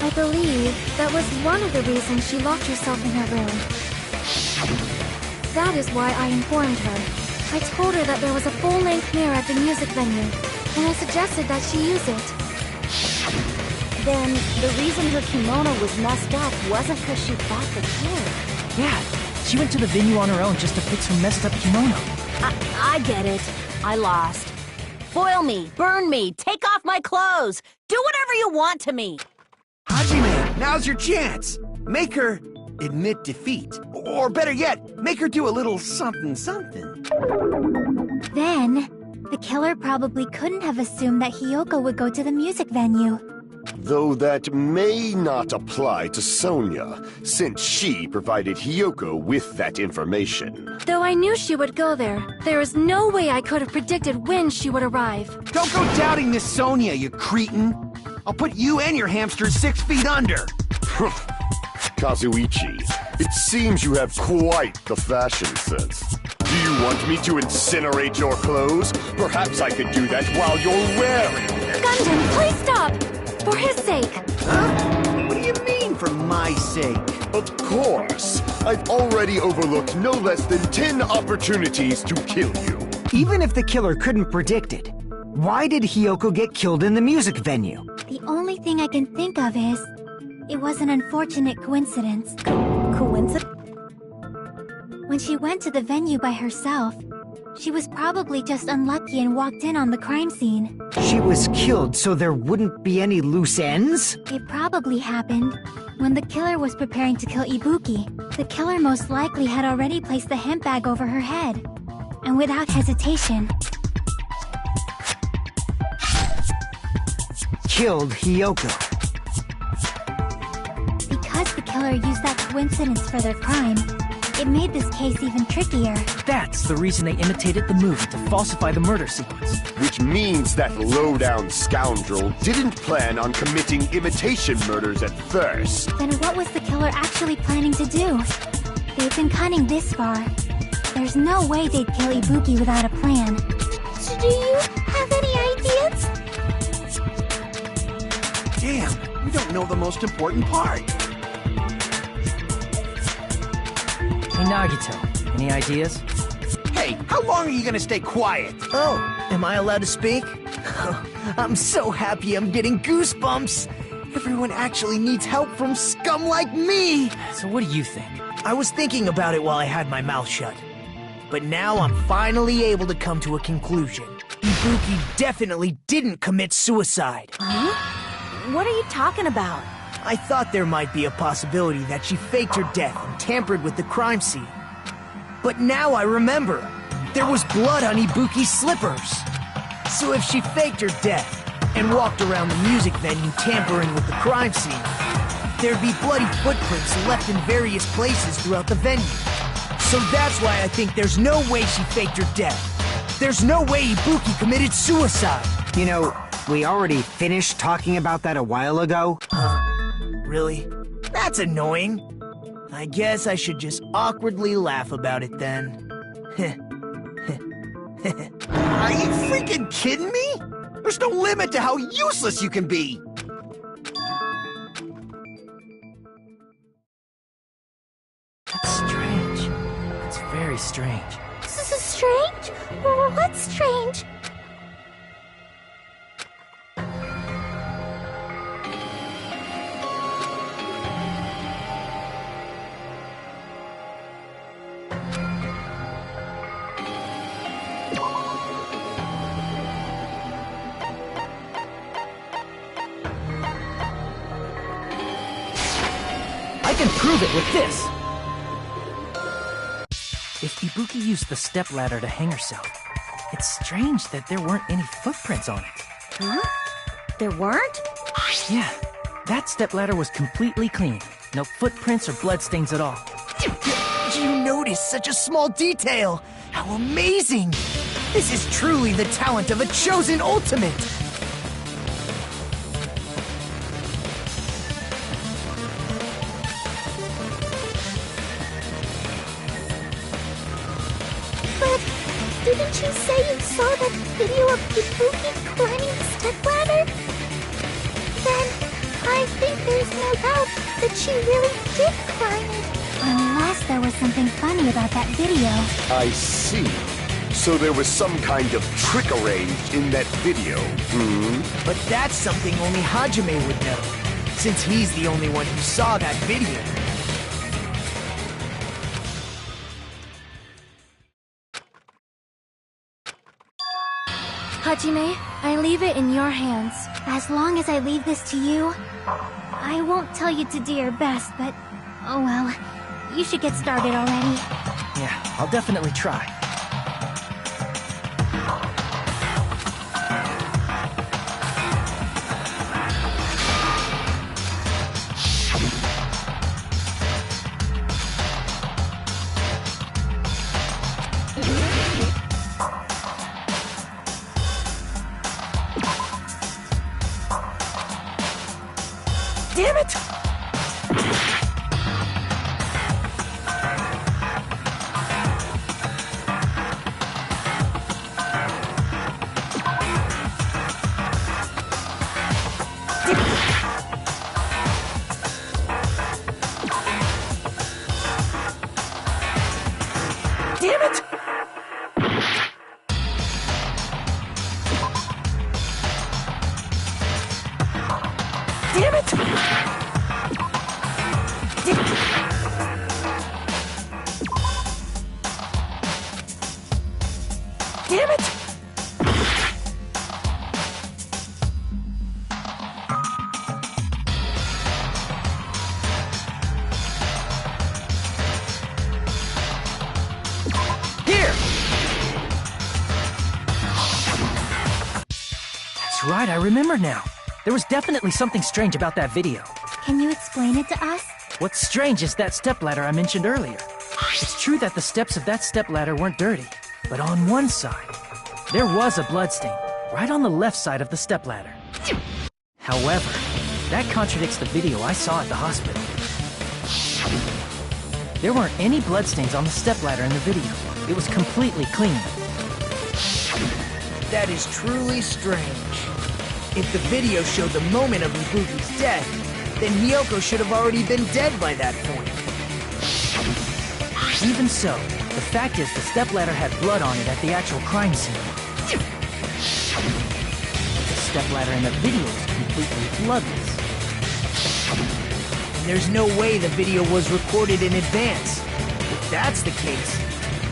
I believe that was one of the reasons she locked herself in her room. That is why I informed her. I told her that there was a full-length mirror at the music venue, and I suggested that she use it. Then, the reason her kimono was messed up wasn't because she fought the killer. Yeah, she went to the venue on her own just to fix her messed up kimono. I get it. I lost. Boil me, burn me, take off my clothes. Do whatever you want to me. Hajime, now's your chance. Make her admit defeat. Or better yet, make her do a little something. Then, the killer probably couldn't have assumed that Hiyoko would go to the music venue. Though that may not apply to Sonia, since she provided Hiyoko with that information. Though I knew she would go there, there is no way I could have predicted when she would arrive. Don't go doubting Miss Sonia, you cretin. I'll put you and your hamsters 6 feet under. Kazuichi, it seems you have quite the fashion sense. Do you want me to incinerate your clothes? Perhaps I could do that while you're wearing them. Gundam, please stop! For his sake! Huh? What do you mean, for my sake? Of course. I've already overlooked no less than 10 opportunities to kill you. Even if the killer couldn't predict it, why did Hiyoko get killed in the music venue? The only thing I can think of is... it was an unfortunate coincidence. Coincidence? When she went to the venue by herself, she was probably just unlucky and walked in on the crime scene. She was killed so there wouldn't be any loose ends? It probably happened when the killer was preparing to kill Ibuki. The killer most likely had already placed the hemp bag over her head. And without hesitation... killed Hiyoko. Because the killer used that coincidence for their crime, it made this case even trickier. That's the reason they imitated the movie to falsify the murder sequence. Which means that low-down scoundrel didn't plan on committing imitation murders at first. Then what was the killer actually planning to do? They've been cunning this far. There's no way they'd kill Ibuki without a plan. So do you have any ideas? Damn, you don't know the most important part. Hey, Nagito, any ideas? Hey, how long are you gonna stay quiet? Oh, am I allowed to speak? I'm so happy I'm getting goosebumps. Everyone actually needs help from scum like me. So what do you think? I was thinking about it while I had my mouth shut. But now I'm finally able to come to a conclusion. Ibuki definitely didn't commit suicide. Huh? What are you talking about? I thought there might be a possibility that she faked her death and tampered with the crime scene. But now I remember. There was blood on Ibuki's slippers. So if she faked her death and walked around the music venue tampering with the crime scene, there'd be bloody footprints left in various places throughout the venue. So that's why I think there's no way she faked her death. There's no way Ibuki committed suicide. You know, we already finished talking about that a while ago. Really? That's annoying. I guess I should just awkwardly laugh about it then. Are you freaking kidding me? There's no limit to how useless you can be. That's strange. That's very strange. Strange? What's strange? I can prove it with this! If Ibuki used the stepladder to hang herself, it's strange that there weren't any footprints on it. Huh? There weren't? Yeah, that stepladder was completely clean. No footprints or bloodstains at all. You noticed such a small detail! How amazing! This is truly the talent of a chosen ultimate! Didn't you say you saw that video of Ibuki climbing the stepladder? Then, I think there's no doubt that she really did climb it. Unless there was something funny about that video. I see. So there was some kind of trick arranged in that video, But that's something only Hajime would know, since he's the only one who saw that video. Hajime, I leave it in your hands. As long as I leave this to you, I won't tell you to do your best, but oh well. You should get started already. Yeah, I'll definitely try. Damn it! right, I remember now. There was definitely something strange about that video. Can you explain it to us? What's strange is that stepladder I mentioned earlier. It's true that the steps of that stepladder weren't dirty, but on one side, there was a bloodstain, right on the left side of the stepladder. However, that contradicts the video I saw at the hospital. There weren't any bloodstains on the stepladder in the video. It was completely clean. That is truly strange. If the video showed the moment of Ibuki's death, then Hiyoko should have already been dead by that point. Even so, the fact is the stepladder had blood on it at the actual crime scene. The stepladder in the video is completely bloodless. And there's no way the video was recorded in advance. If that's the case,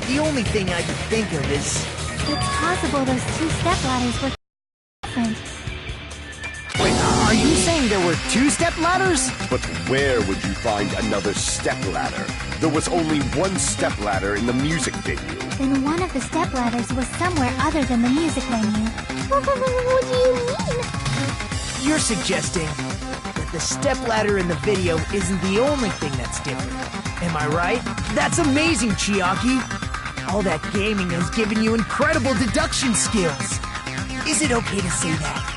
the only thing I can think of is... It's possible those two stepladders were different. Wait, are you saying there were two stepladders? But where would you find another stepladder? There was only one stepladder in the music venue. Then one of the stepladders was somewhere other than the music venue. What do you mean? You're suggesting that the stepladder in the video isn't the only thing that's different. Am I right? That's amazing, Chiaki! All that gaming has given you incredible deduction skills. Is it okay to say that?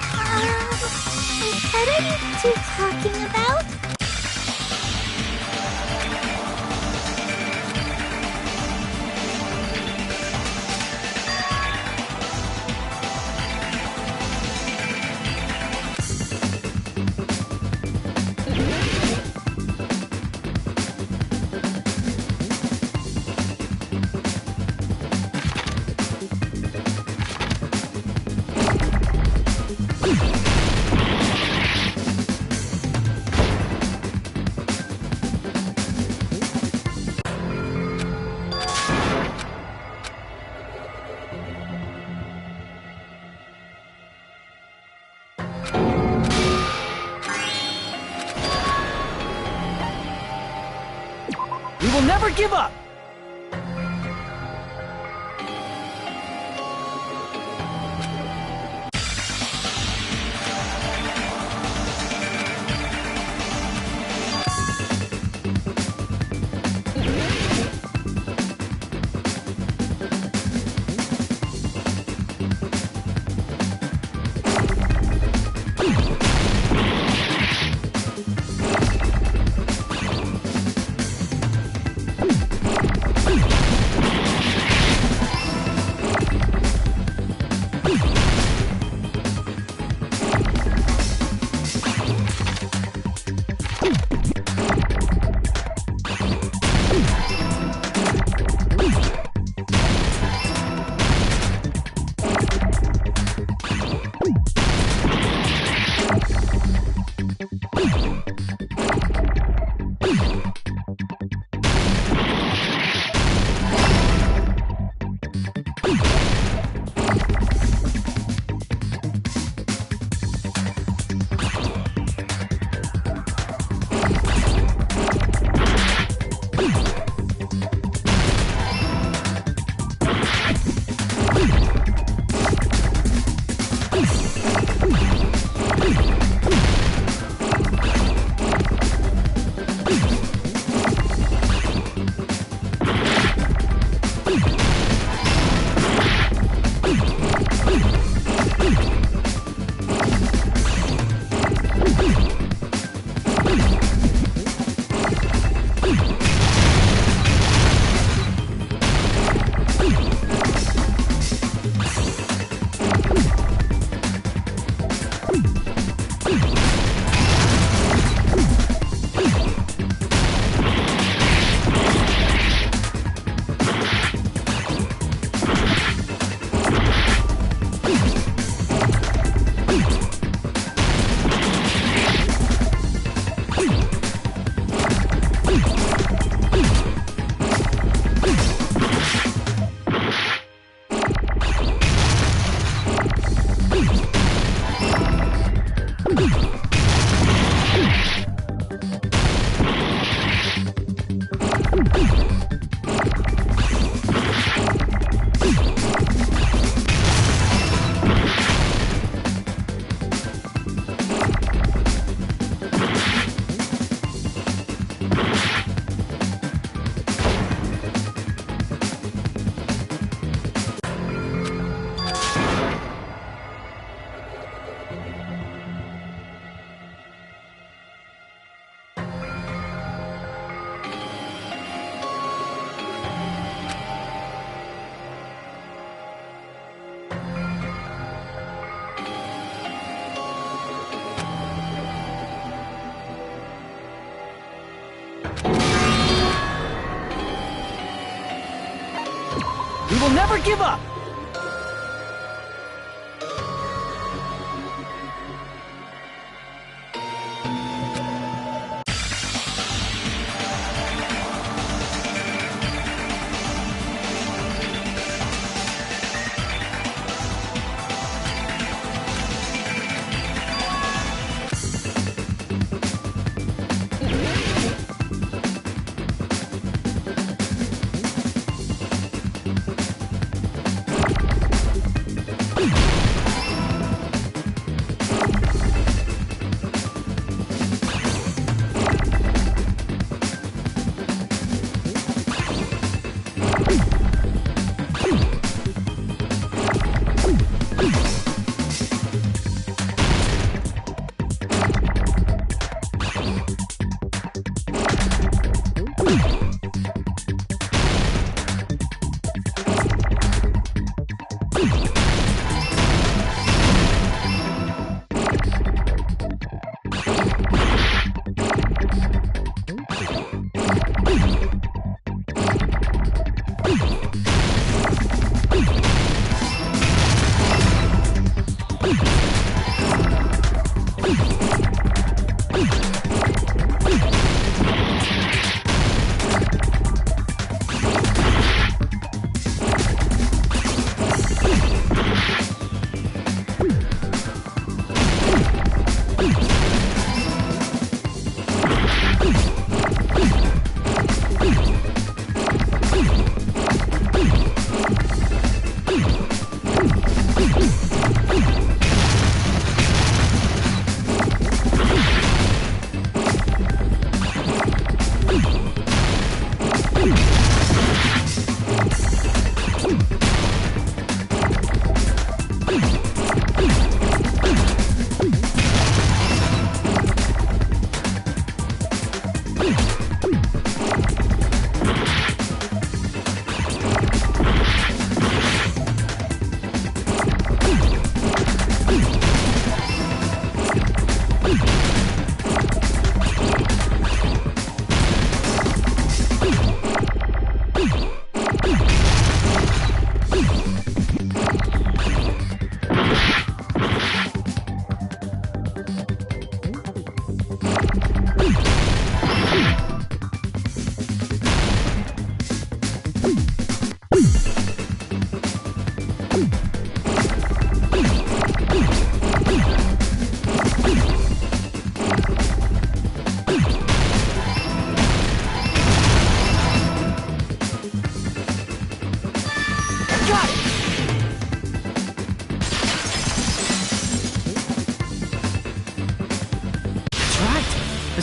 What are you two talking about? We will never give up! never give up!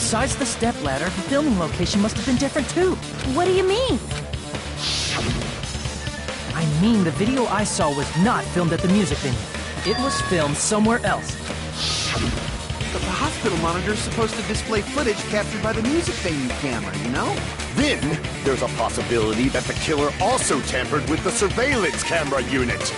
Besides the stepladder, the filming location must have been different too. What do you mean? I mean, the video I saw was not filmed at the music venue. It was filmed somewhere else. But the hospital monitor's supposed to display footage captured by the music venue camera, you know? Then, there's a possibility that the killer also tampered with the surveillance camera unit.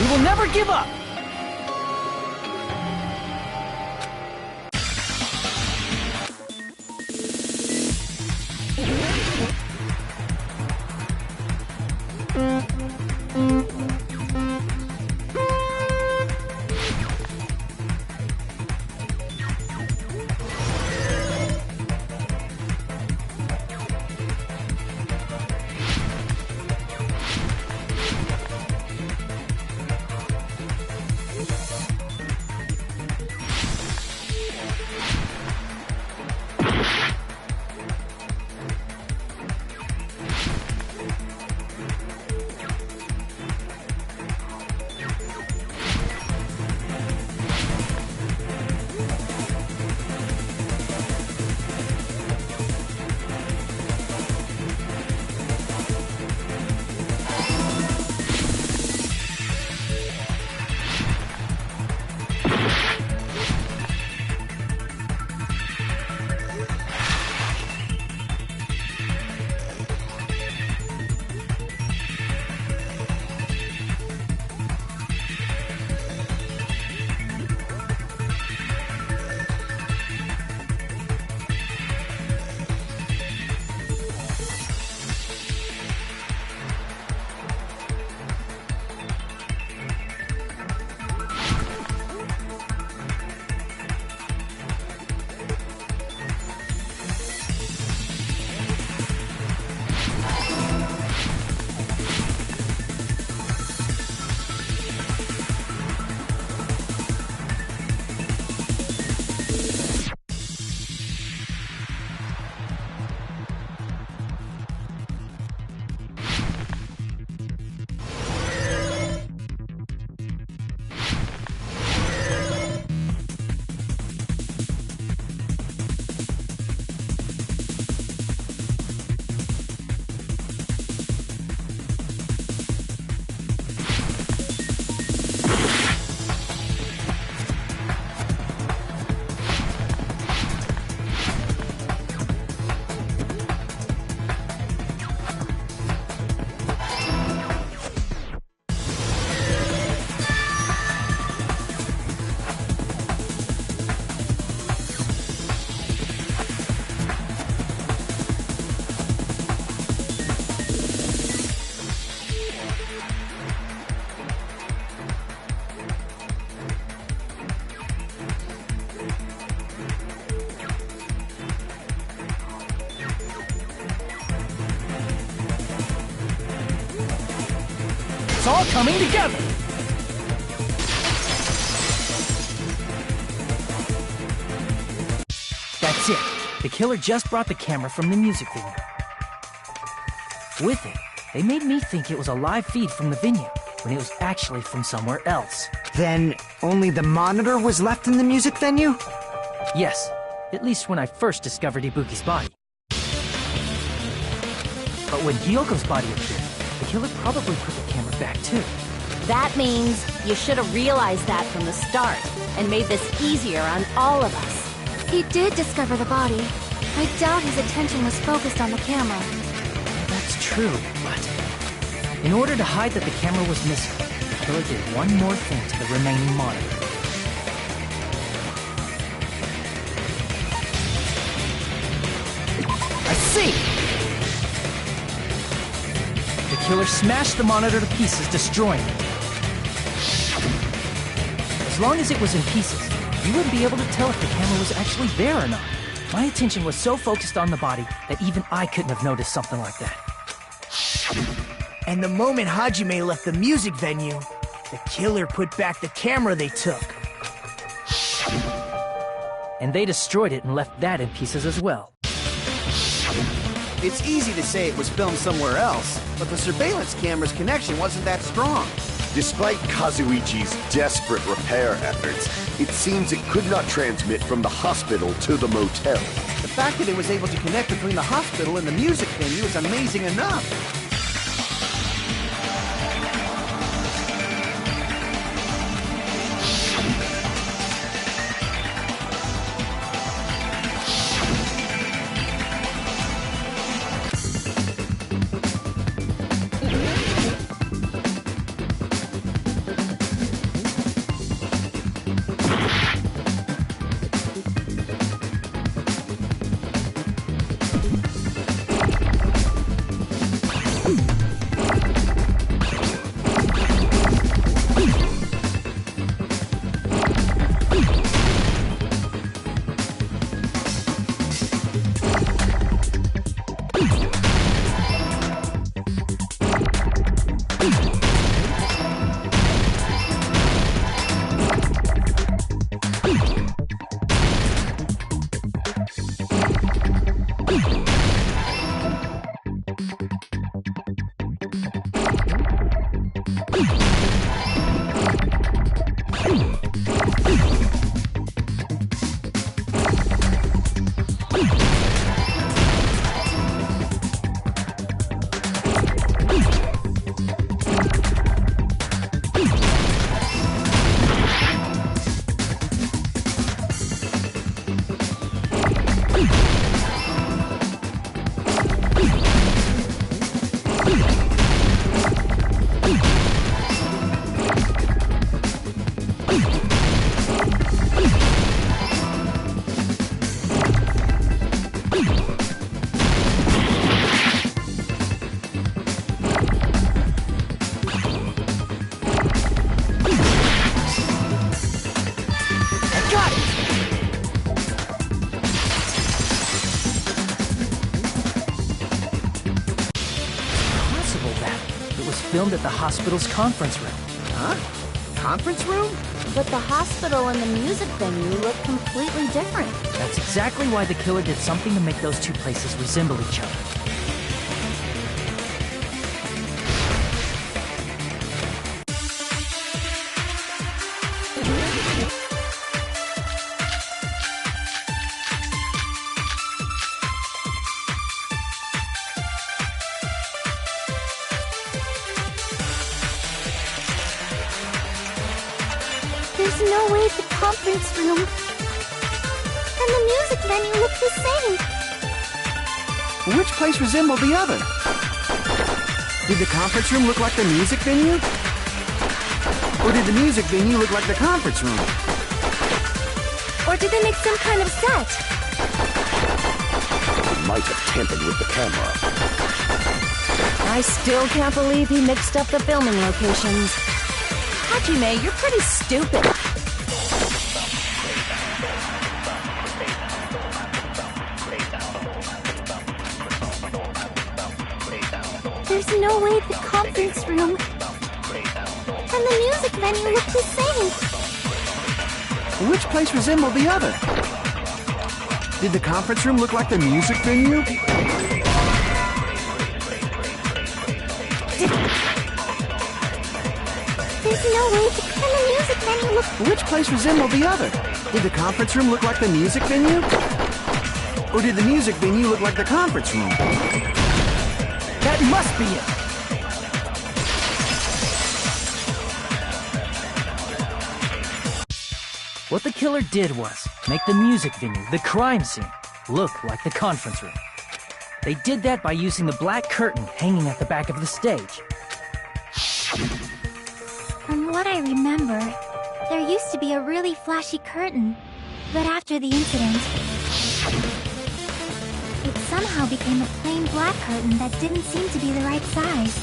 We will never give up! All coming together! That's it. The killer just brought the camera from the music venue. With it, they made me think it was a live feed from the venue, when it was actually from somewhere else. Then, only the monitor was left in the music venue? Yes, at least when I first discovered Ibuki's body. But when Hyoko's body appeared, the killer probably put the camera back too. That means you should have realized that from the start and made this easier on all of us. He did discover the body. I doubt his attention was focused on the camera. That's true, but in order to hide that the camera was missing, the killer did one more thing to the remaining monitor. I see! The killer smashed the monitor to pieces, destroying it. As long as it was in pieces, you wouldn't be able to tell if the camera was actually there or not. My attention was so focused on the body that even I couldn't have noticed something like that. And the moment Hajime left the music venue, the killer put back the camera they took. And they destroyed it and left that in pieces as well. It's easy to say it was filmed somewhere else, but the surveillance camera's connection wasn't that strong. Despite Kazuichi's desperate repair efforts, it seems it could not transmit from the hospital to the motel. The fact that it was able to connect between the hospital and the music venue is amazing enough. Filmed at the hospital's conference room. Huh? Conference room? But the hospital and the music venue look completely different. That's exactly why the killer did something to make those two places resemble each other. There's no way the conference room and the music venue look the same. Which place resembled the other? Did the conference room look like the music venue? Or did the music venue look like the conference room? Or did they make some kind of set? He might have tampered with the camera. I still can't believe he mixed up the filming locations. Hajime, you're pretty stupid. There's no way the conference room and the music venue look the same. Which place resembled the other? Did the conference room look like the music venue? There's no way the music venue look... Which place resembled the other? Did the conference room look like the music venue? Or did the music venue look like the conference room? That must be it! What the killer did was make the music venue, the crime scene, look like the conference room. They did that by using the black curtain hanging at the back of the stage. From what I remember, there used to be a really flashy curtain. But after the incident, it somehow became a plain black curtain that didn't seem to be the right size.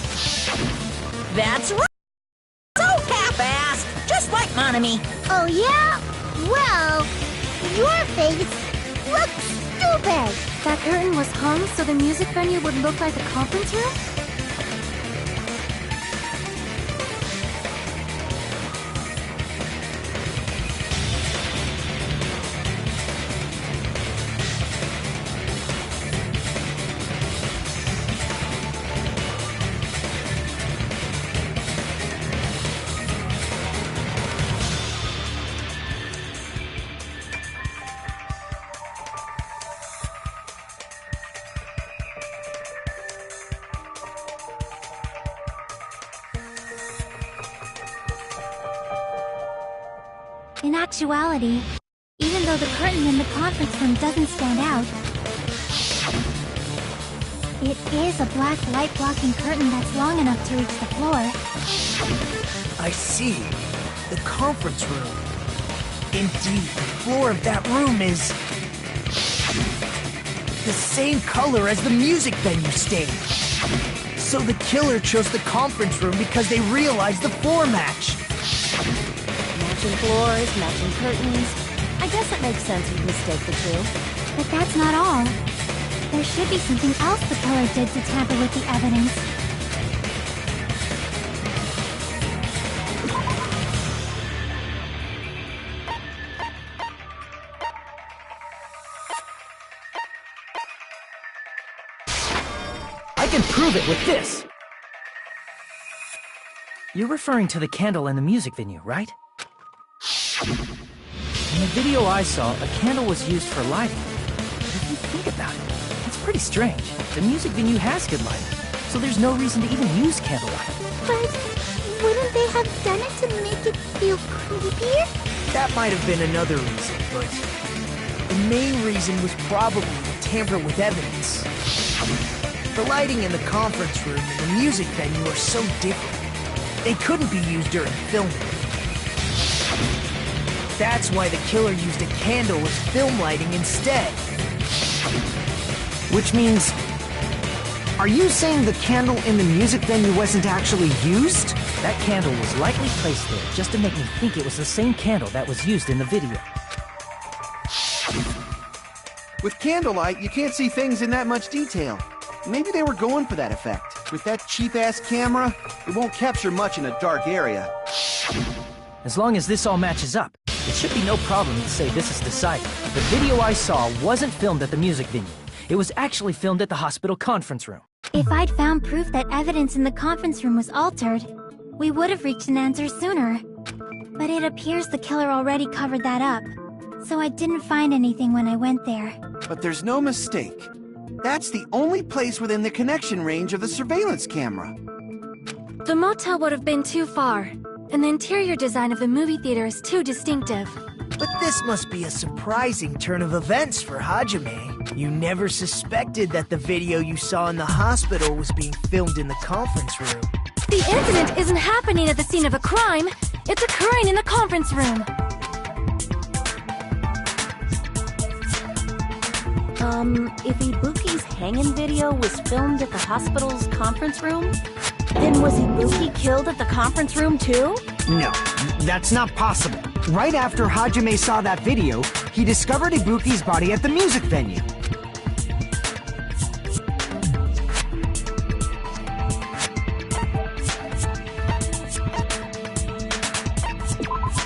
That's right! So half-assed, just like Monami. Oh yeah? Well, your face looks stupid! That curtain was hung so the music venue would look like the conference room? In actuality, even though the curtain in the conference room doesn't stand out, it is a black light-blocking curtain that's long enough to reach the floor. I see. The conference room. Indeed, the floor of that room is the same color as the music venue stage. So the killer chose the conference room because they realized the floor match. Matching floors, matching curtains. I guess it makes sense you'd mistake the two. But that's not all. There should be something else the killer did to tamper with the evidence. I can prove it with this! You're referring to the candle in the music venue, right? In the video I saw, a candle was used for lighting. If you think about it, it's pretty strange. The music venue has good lighting, so there's no reason to even use candlelight. But wouldn't they have done it to make it feel creepier? That might have been another reason, but the main reason was probably to tamper with evidence. The lighting in the conference room and the music venue are so different. They couldn't be used during filming. That's why the killer used a candle as film lighting instead. Which means... Are you saying the candle in the music venue wasn't actually used? That candle was likely placed there just to make me think it was the same candle that was used in the video. With candlelight, you can't see things in that much detail. Maybe they were going for that effect. With that cheap-ass camera, it won't capture much in a dark area. As long as this all matches up, it should be no problem to say this is decided. The video I saw wasn't filmed at the music venue. It was actually filmed at the hospital conference room. If I'd found proof that evidence in the conference room was altered, we would have reached an answer sooner. But it appears the killer already covered that up, so I didn't find anything when I went there. But there's no mistake. That's the only place within the connection range of the surveillance camera. The motel would have been too far, and the interior design of the movie theater is too distinctive. But this must be a surprising turn of events for Hajime. You never suspected that the video you saw in the hospital was being filmed in the conference room. The incident isn't happening at the scene of a crime. It's occurring in the conference room. If Ibuki's hanging video was filmed at the hospital's conference room, then was Ibuki killed at the conference room too? No, that's not possible. Right after Hajime saw that video, he discovered Ibuki's body at the music venue.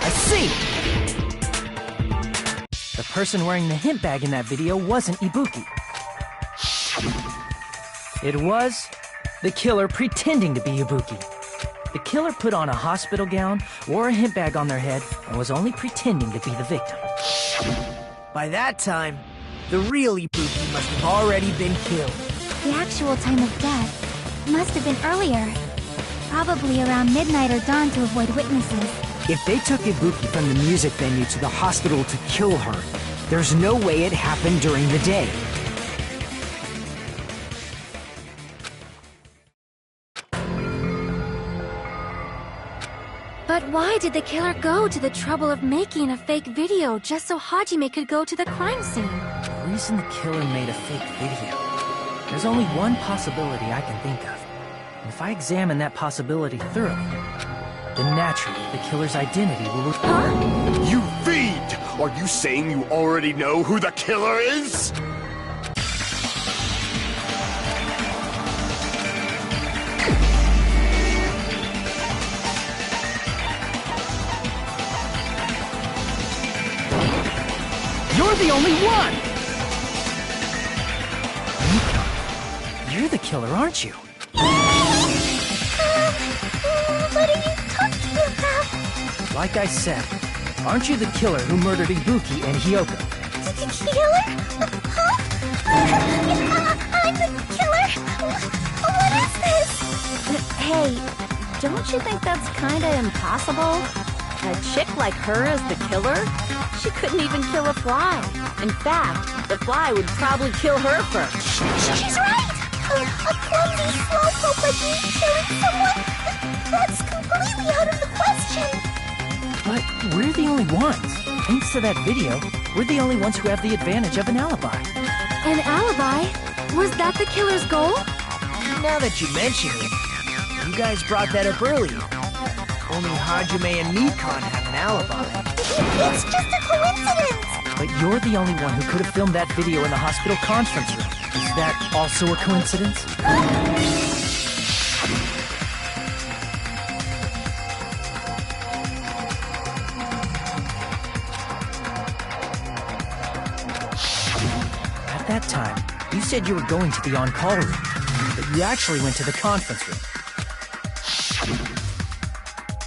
I see! The person wearing the hint bag in that video wasn't Ibuki. It was the killer pretending to be Ibuki. The killer put on a hospital gown, wore a hint bag on their head, and was only pretending to be the victim. By that time, the real Ibuki must have already been killed. The actual time of death must have been earlier. Probably around midnight or dawn to avoid witnesses. If they took Ibuki from the music venue to the hospital to kill her, there's no way it happened during the day. But why did the killer go to the trouble of making a fake video just so Hajime could go to the crime scene? The reason the killer made a fake video, there's only one possibility I can think of. And if I examine that possibility thoroughly, then naturally the killer's identity will... Huh? You fiend! Are you saying you already know who the killer is? You're the only one! Miko, you're the killer, aren't you? What are you talking about? Like I said, aren't you the killer who murdered Ibuki and Hyoko? Killer? Huh? I'm the killer? What is this? Hey, don't you think that's kinda impossible? A chick like her as the killer? She couldn't even kill a fly. In fact, the fly would probably kill her first. She's right! A clumsy slowpoke like me killing someone? That's completely out of the question! But we're the only ones. Thanks to that video, we're the only ones who have the advantage of an alibi. An alibi? Was that the killer's goal? Now that you mention it, you guys brought that up earlier. Only Hajime and Mikon have an alibi. It's just a coincidence! But you're the only one who could have filmed that video in the hospital conference room. Is that also a coincidence? At that time, you said you were going to the on-call room, but you actually went to the conference room.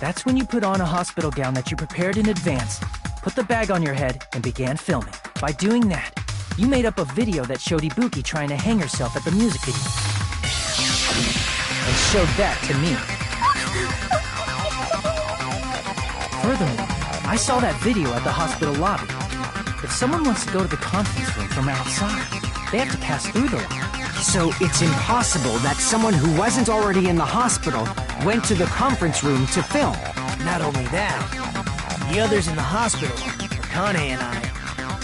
That's when you put on a hospital gown that you prepared in advance, put the bag on your head, and began filming. By doing that, you made up a video that showed Ibuki trying to hang herself at the music video. And showed that to me. Furthermore, I saw that video at the hospital lobby. If someone wants to go to the conference room from outside, they have to pass through the lobby. So it's impossible that someone who wasn't already in the hospital went to the conference room to film. Not only that, the others in the hospital, Akane and I,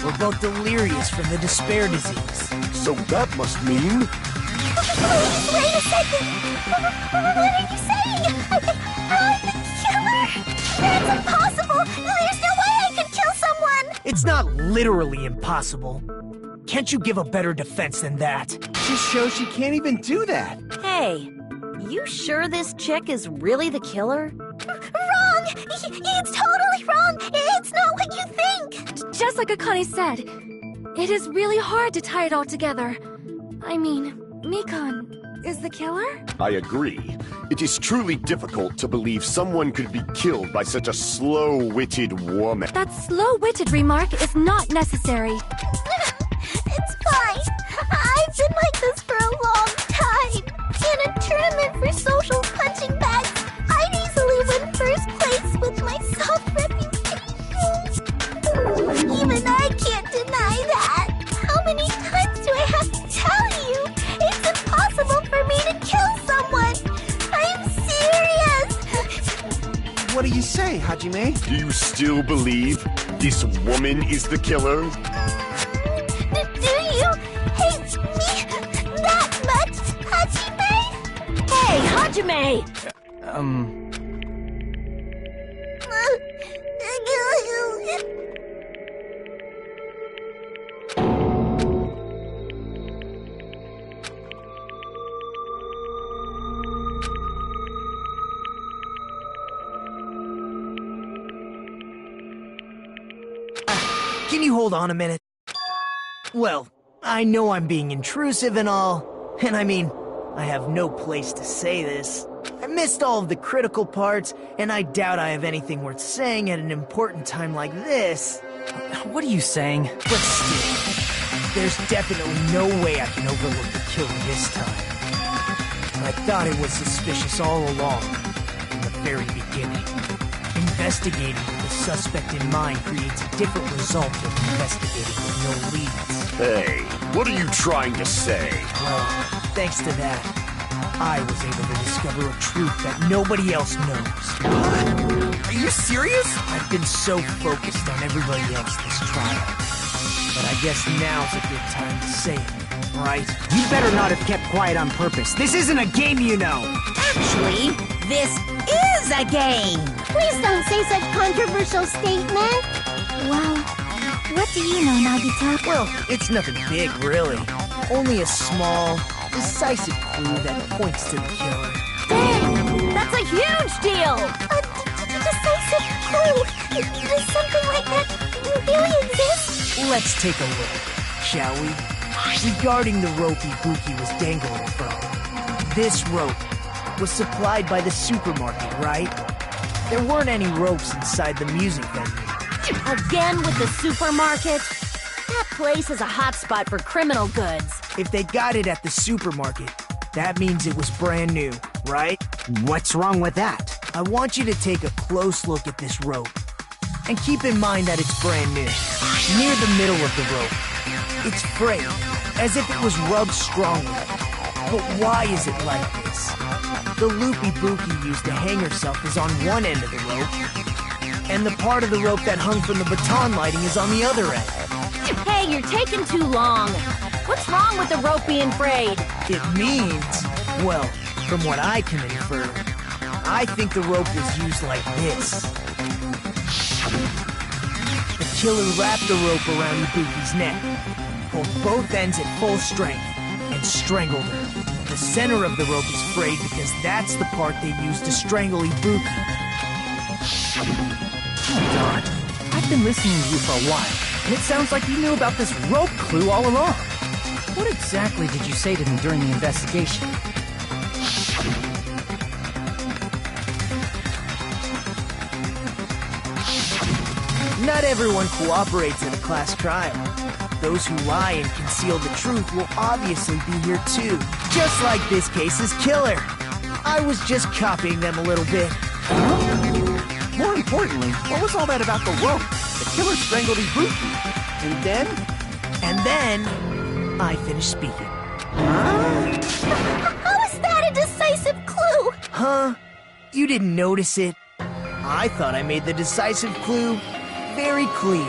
were both delirious from the despair disease. So that must mean... Wait a second! What are you saying? I'm the killer? That's impossible! There's no way I could kill someone! It's not literally impossible. Can't you give a better defense than that? Just shows she can't even do that. Hey, you sure this chick is really the killer? Wrong! It's totally wrong! It's not what you think! Just like Akane said, it is really hard to tie it all together. I mean, Mikan is the killer? I agree. It is truly difficult to believe someone could be killed by such a slow-witted woman. That slow-witted remark is not necessary. It's fine. I've been like this for a long time. In a tournament for social punching bags, I'd easily win first place with my self-reputation. Even I can't deny that. How many times do I have to tell you? It's impossible for me to kill someone. I'm serious. What do you say, Hajime? Do you still believe this woman is the killer? Do you hate me that much, Hajime? Hey, Hajime! Can you hold on a minute? Well, I know I'm being intrusive and all, and I mean, I have no place to say this. I missed all of the critical parts, and I doubt I have anything worth saying at an important time like this. What are you saying? But still, there's definitely no way I can overlook the killing this time. I thought it was suspicious all along, from the very beginning. Investigating with the suspect in mind creates a different result than investigating with no leads. Hey, what are you trying to say? Well, thanks to that, I was able to discover a truth that nobody else knows. Are you serious? I've been so focused on everybody else this trial. But I guess now's a good time to say it, right? You better not have kept quiet on purpose. This isn't a game, you know. Actually, this is a game. Please don't say such controversial statements. Well, what do you know, Nagita? Well, it's nothing big, really. Only a small, decisive clue that points to the killer. Dang! That's a huge deal! A decisive clue? Does something like that really exist? Let's take a look, shall we? Regarding the rope Ibuki was dangling from, this rope was supplied by the supermarket, right? There weren't any ropes inside the music venue. Again with the supermarket? That place is a hotspot for criminal goods. If they got it at the supermarket, that means it was brand new, right? What's wrong with that? I want you to take a close look at this rope. And keep in mind that it's brand new. Near the middle of the rope, it's frayed, as if it was rubbed strongly. But why is it like this? The loop Ibuki used to hang herself is on one end of the rope, and the part of the rope that hung from the baton lighting is on the other end. Hey, you're taking too long. What's wrong with the rope being frayed? It means, well, from what I can infer, I think the rope was used like this. The killer wrapped the rope around Ibuki's neck, pulled both ends at full strength, and strangled her. The center of the rope is frayed because that's the part they used to strangle Ibuki. Darn. I've been listening to you for a while, and it sounds like you knew about this rope clue all along. What exactly did you say to me during the investigation? Not everyone cooperates at a class trial. Those who lie and conceal the truth will obviously be here too. Just like this case's killer. I was just copying them a little bit. More importantly, what was all that about the rope? The killer strangled Ibuki. And then? And then, I finished speaking. How is that a decisive clue? Huh? You didn't notice it? I thought I made the decisive clue very clear.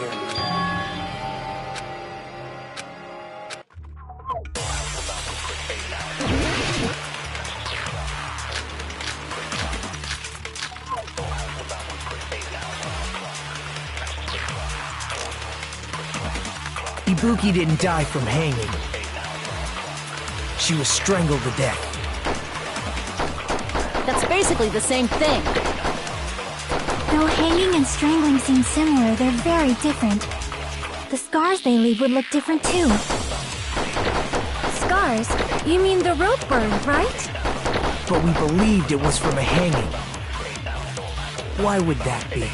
Ibuki didn't die from hanging. She was strangled to death. That's basically the same thing. Though hanging and strangling seem similar, they're very different. The scars they leave would look different too. Scars? You mean the rope burn, right? But we believed it was from a hanging. Why would that be?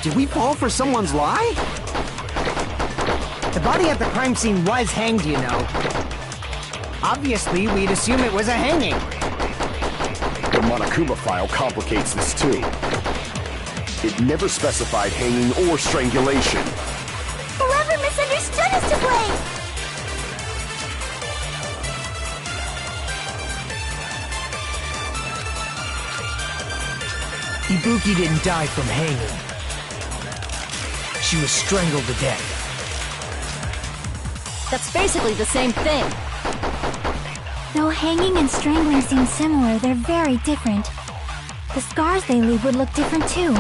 Did we fall for someone's lie? The body at the crime scene was hanged, you know. Obviously, we'd assume it was a hanging. The Monokuma file complicates this too. It never specified hanging or strangulation. Whoever misunderstood is to blame! Ibuki didn't die from hanging. She was strangled to death. That's basically the same thing. Though hanging and strangling seem similar, they're very different. The scars they leave would look different too.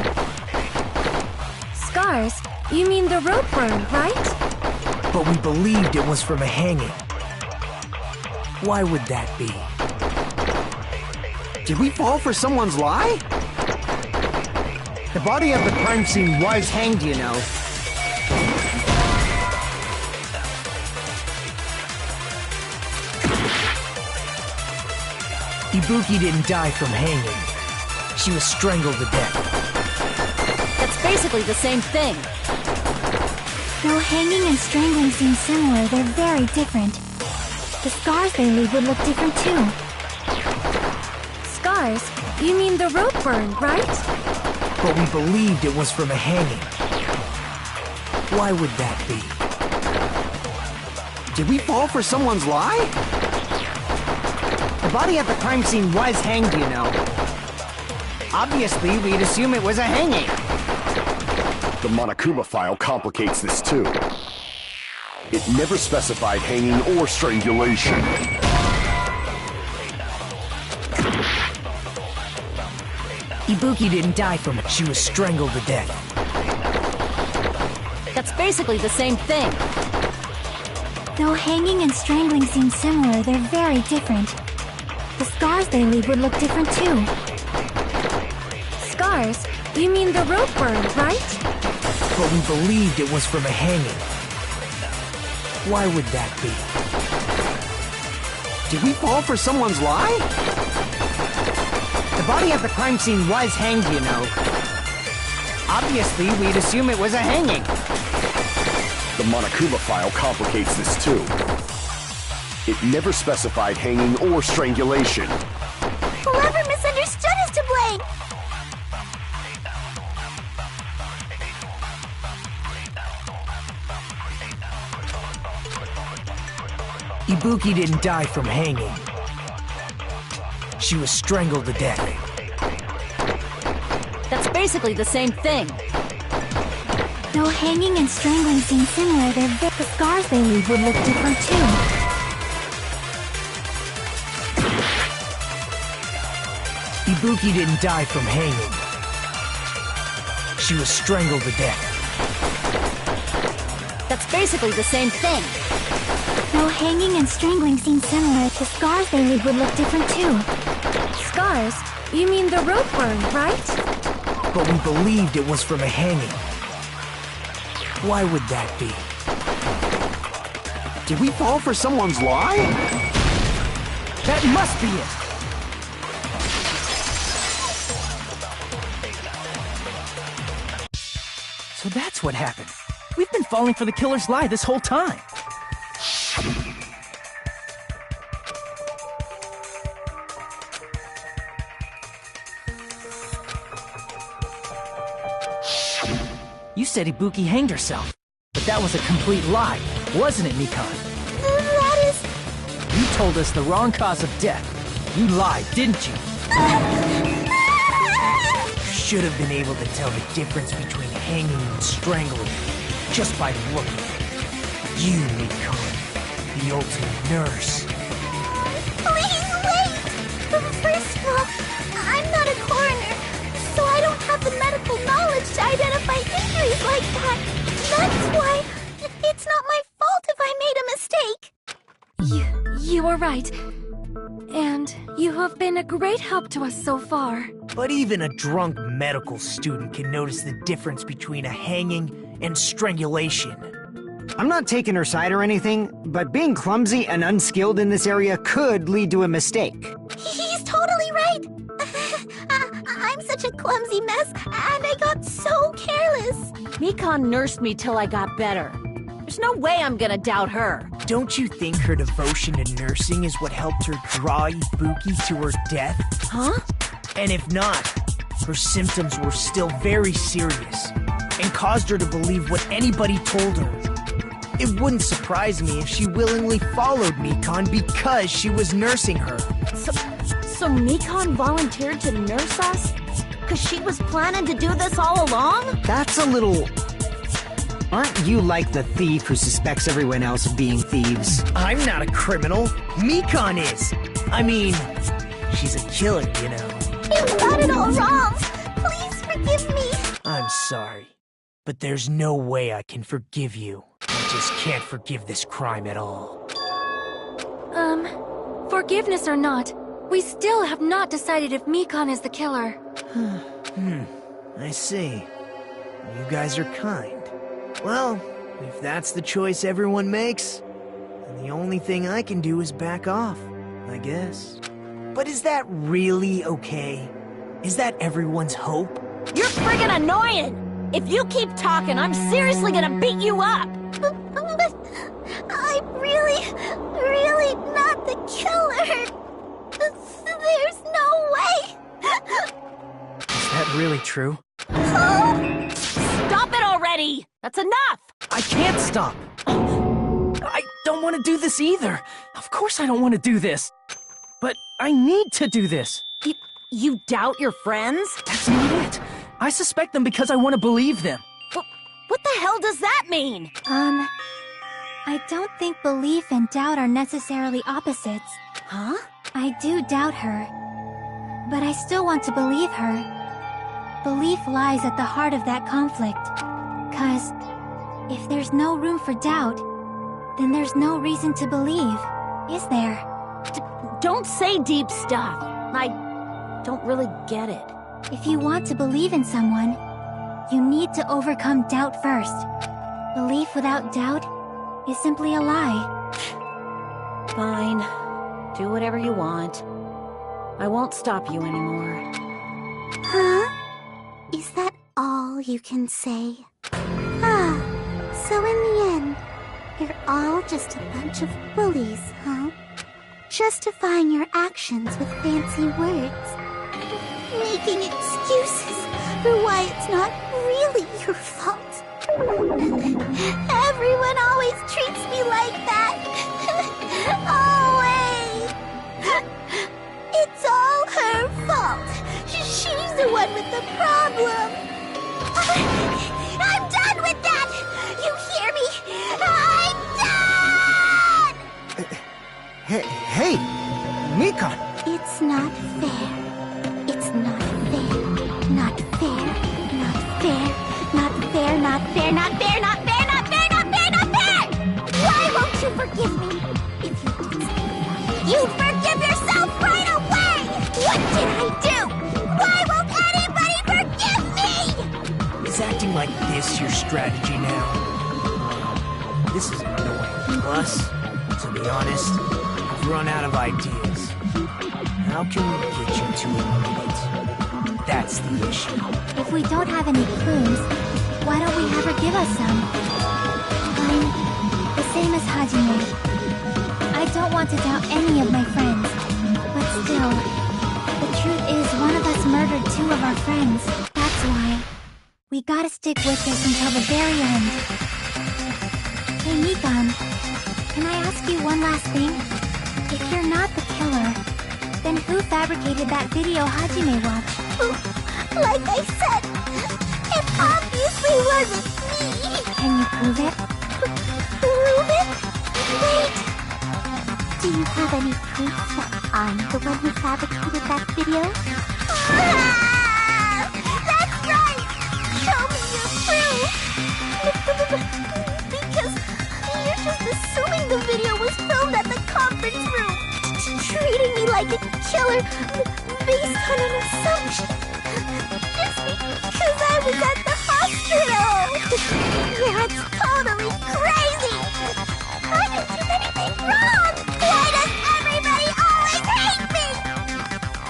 Scars? You mean the rope burn, right? But we believed it was from a hanging. Why would that be? Did we fall for someone's lie? The body of the crime scene was hanged, you know. Ibuki didn't die from hanging. She was strangled to death. That's basically the same thing. Though hanging and strangling seem similar, they're very different. The scars they leave would look different too. Scars? You mean the rope burn, right? But we believed it was from a hanging. Why would that be? Did we fall for someone's lie? The body at the crime scene was hanged, you know. Obviously, we'd assume it was a hanging. The Monokuma file complicates this too. It never specified hanging or strangulation. Ibuki didn't die from it. She was strangled to death. That's basically the same thing. Though hanging and strangling seem similar, they're very different. The scars they leave would look different too. Scars? You mean the rope burn, right? But we believed it was from a hanging. Why would that be? Did we fall for someone's lie? The body at the crime scene was hanged, you know. Obviously, we'd assume it was a hanging. The Monokuma file complicates this too. It never specified hanging or strangulation. Whoever misunderstood is to blame! Ibuki didn't die from hanging. She was strangled to death. That's basically the same thing. Though hanging and strangling seem similar, the scars they leave would look different too. Ibuki didn't die from hanging. She was strangled to death. That's basically the same thing. Though hanging and strangling seem similar, the scars they leave would look different too. Scars? You mean the rope burn, right? But we believed it was from a hanging. Why would that be? Did we fall for someone's lie? That must be it! So that's what happened. We've been falling for the killer's lie this whole time. You said Ibuki hanged herself, but that was a complete lie, wasn't it, Mikan? That is... You told us the wrong cause of death. You lied, didn't you? You should have been able to tell the difference between hanging and strangling just by looking. You, Mikan, the ultimate nurse. Please wait! First of all, I'm not a coroner, so I don't have the medical knowledge to identify injuries like that. That's why it's not my fault if I made a mistake. You were right. And you have been a great help to us so far. But even a drunk medical student can notice the difference between a hanging and strangulation. I'm not taking her side or anything, but being clumsy and unskilled in this area could lead to a mistake. He's totally right. I'm such a clumsy mess, and I got so careless. Mikan nursed me till I got better. There's no way I'm gonna doubt her. Don't you think her devotion to nursing is what helped her draw Ibuki to her death? Huh? And if not, her symptoms were still very serious and caused her to believe what anybody told her. It wouldn't surprise me if she willingly followed Mikan because she was nursing her. So Mikan volunteered to nurse us? Cause she was planning to do this all along? That's a little... Aren't you like the thief who suspects everyone else of being thieves? I'm not a criminal. Mikan is. I mean, she's a killer, you know. You got it all wrong. Please forgive me. I'm sorry, but there's no way I can forgive you. I just can't forgive this crime at all. Forgiveness or not, we still have not decided if Mikan is the killer. I see. You guys are kind. Well, if that's the choice everyone makes, then the only thing I can do is back off, I guess. But is that really okay? Is that everyone's hope? You're friggin' annoying! If you keep talking, I'm seriously gonna beat you up! But I'm really not the killer. There's no way. Is that really true? Stop it already! That's enough! I can't stop! I don't want to do this either! Of course I don't want to do this! But I need to do this! You doubt your friends? That's not it! I suspect them because I want to believe them! What the hell does that mean? I don't think belief and doubt are necessarily opposites. Huh? I do doubt her, but I still want to believe her. Belief lies at the heart of that conflict. 'Cause if there's no room for doubt, then there's no reason to believe, is there? Don't say deep stuff. I don't really get it. If you want to believe in someone, you need to overcome doubt first. Belief without doubt is simply a lie. Fine. Do whatever you want. I won't stop you anymore. Huh? Is that all you can say? So in the end, you're all just a bunch of bullies, huh? Justifying your actions with fancy words. Making excuses for why it's not really your fault. Everyone always treats me like that. Always. It's all her fault. She's the one with the problem. I'm done with that! You hear me? I'm done! Hey, Mikan! It's not fair. It's not fair. Not fair. Not fair. Not fair. Not fair. Not fair. Not fair. Not fair. Not fair. Not fair! Why won't you forgive me? If you did something wrong, you'd forgive yourself right away! What did I do? Why won't anybody forgive me? Is acting like this your strategy now? This is annoying. Plus, to be honest, I've run out of ideas. How can we get you to admit it? That's the issue. If we don't have any clues, Why don't we have her give us some? I'm the same as Hajime. I don't want to doubt any of my friends. But still, the truth is one of us murdered two of our friends. That's why we gotta stick with this until the very end. Hey, Nikon, can I ask you one last thing? If you're not the killer, then who fabricated that video Hajime watched? Like I said, it obviously wasn't me! Can you prove it? Prove it? Wait! Do you have any proof that I'm the one who fabricated that video? That's right! Show me your proof! Because you're just assuming the video was filmed at the conference room, treating me like a killer based on an assumption. Just because I was at the hospital! That's totally crazy! I didn't do anything wrong! Why does everybody always hate me?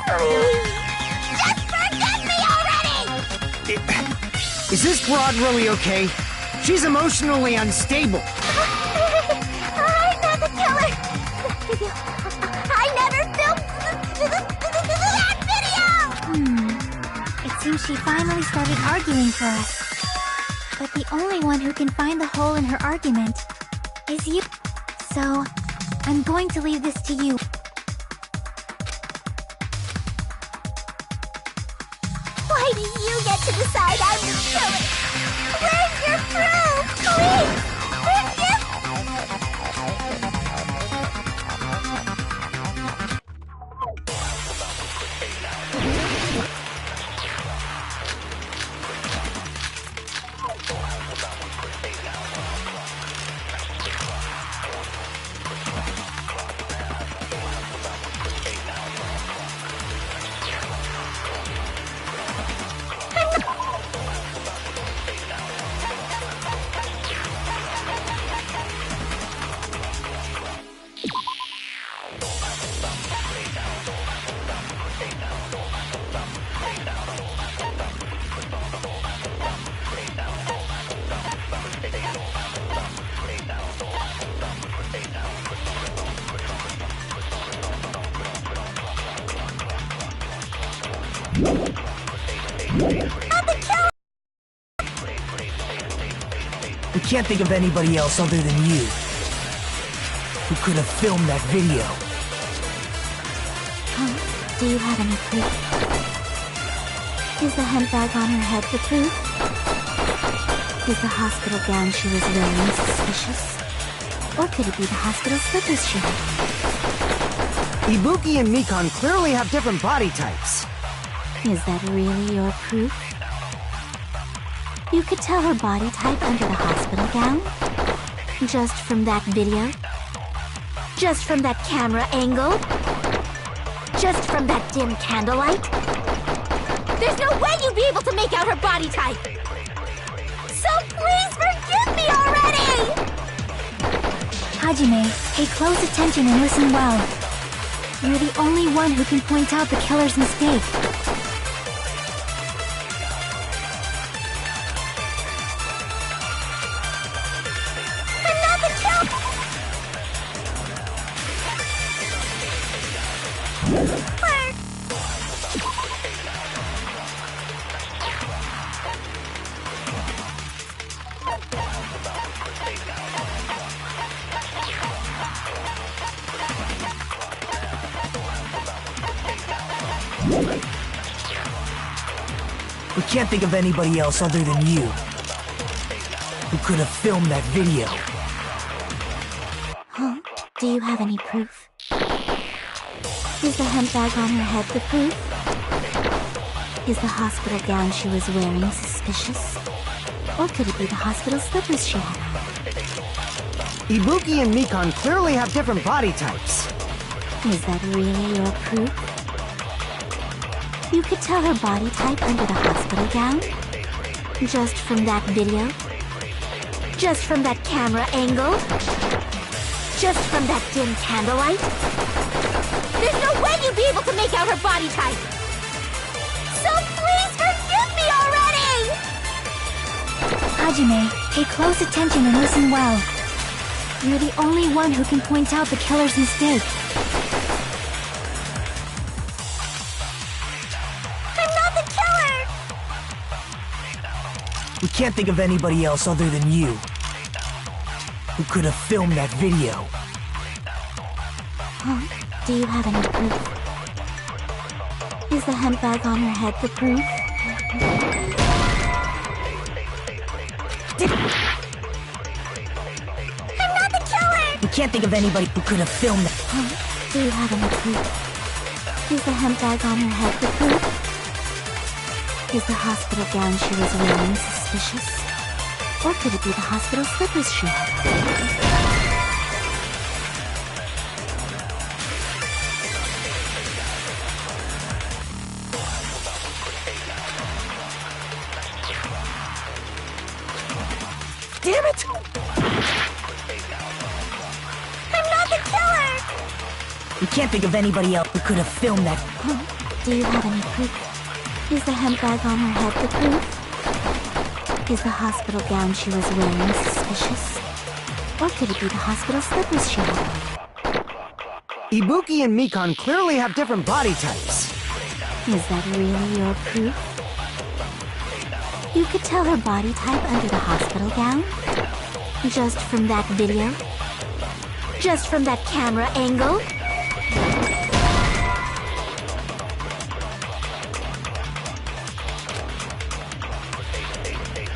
Please, just forget me already! Is this broad really okay? She's emotionally unstable. I'm not the killer! I never filmed that video! It seems she finally started arguing for us. But the only one who can find the hole in her argument is you. So, I'm going to leave this to you. Why do you get to decide I'm the killer? Where's your proof? Please! We can't think of anybody else other than you who could have filmed that video. Do you have any proof? Is the handbag on her head the proof? Is the hospital gown she was wearing suspicious? Or could it be the hospital slippers she had on? Ibuki and Mikon clearly have different body types. Is that really your proof? You could tell her body type under the hospital gown? Just from that video? Just from that camera angle? Just from that dim candlelight? There's no way you'd be able to make out her body type! So please forgive me already! Hajime, pay close attention and listen well. You're the only one who can point out the killer's mistake. We can't think of anybody else other than you who could have filmed that video. Huh? Do you have any proof? Is the handbag on her head the proof? Is the hospital gown she was wearing suspicious? Or could it be the hospital slippers she had on? Ibuki and Mikon clearly have different body types. Is that really your proof? You could tell her body type under the hospital gown? Just from that video? Just from that camera angle? Just from that dim candlelight? There's no way you'd be able to make out her body type! So please forgive me already! Hajime, pay close attention and listen well. You're the only one who can point out the killer's mistake. I'm not the killer! We can't think of anybody else other than you who could have filmed that video. Huh? Do you have any proof? Is the hemp bag on her head the proof? I'm not the killer! We can't think of anybody who could have filmed that. Huh? Do you have any proof? Is the hemp bag on her head the proof? Is the hospital gown she was wearing suspicious? Or could it be the hospital slippers she had? Damn it! I'm not the killer! We can't think of anybody else who could have filmed that. Huh? Do you have any proof? Is the hemp bag on her head the proof? Is the hospital gown she was wearing suspicious? Or could it be the hospital slippers she had? Ibuki and Mikon clearly have different body types. Is that really your proof? You could tell her body type under the hospital gown? Just from that video? Just from that camera angle?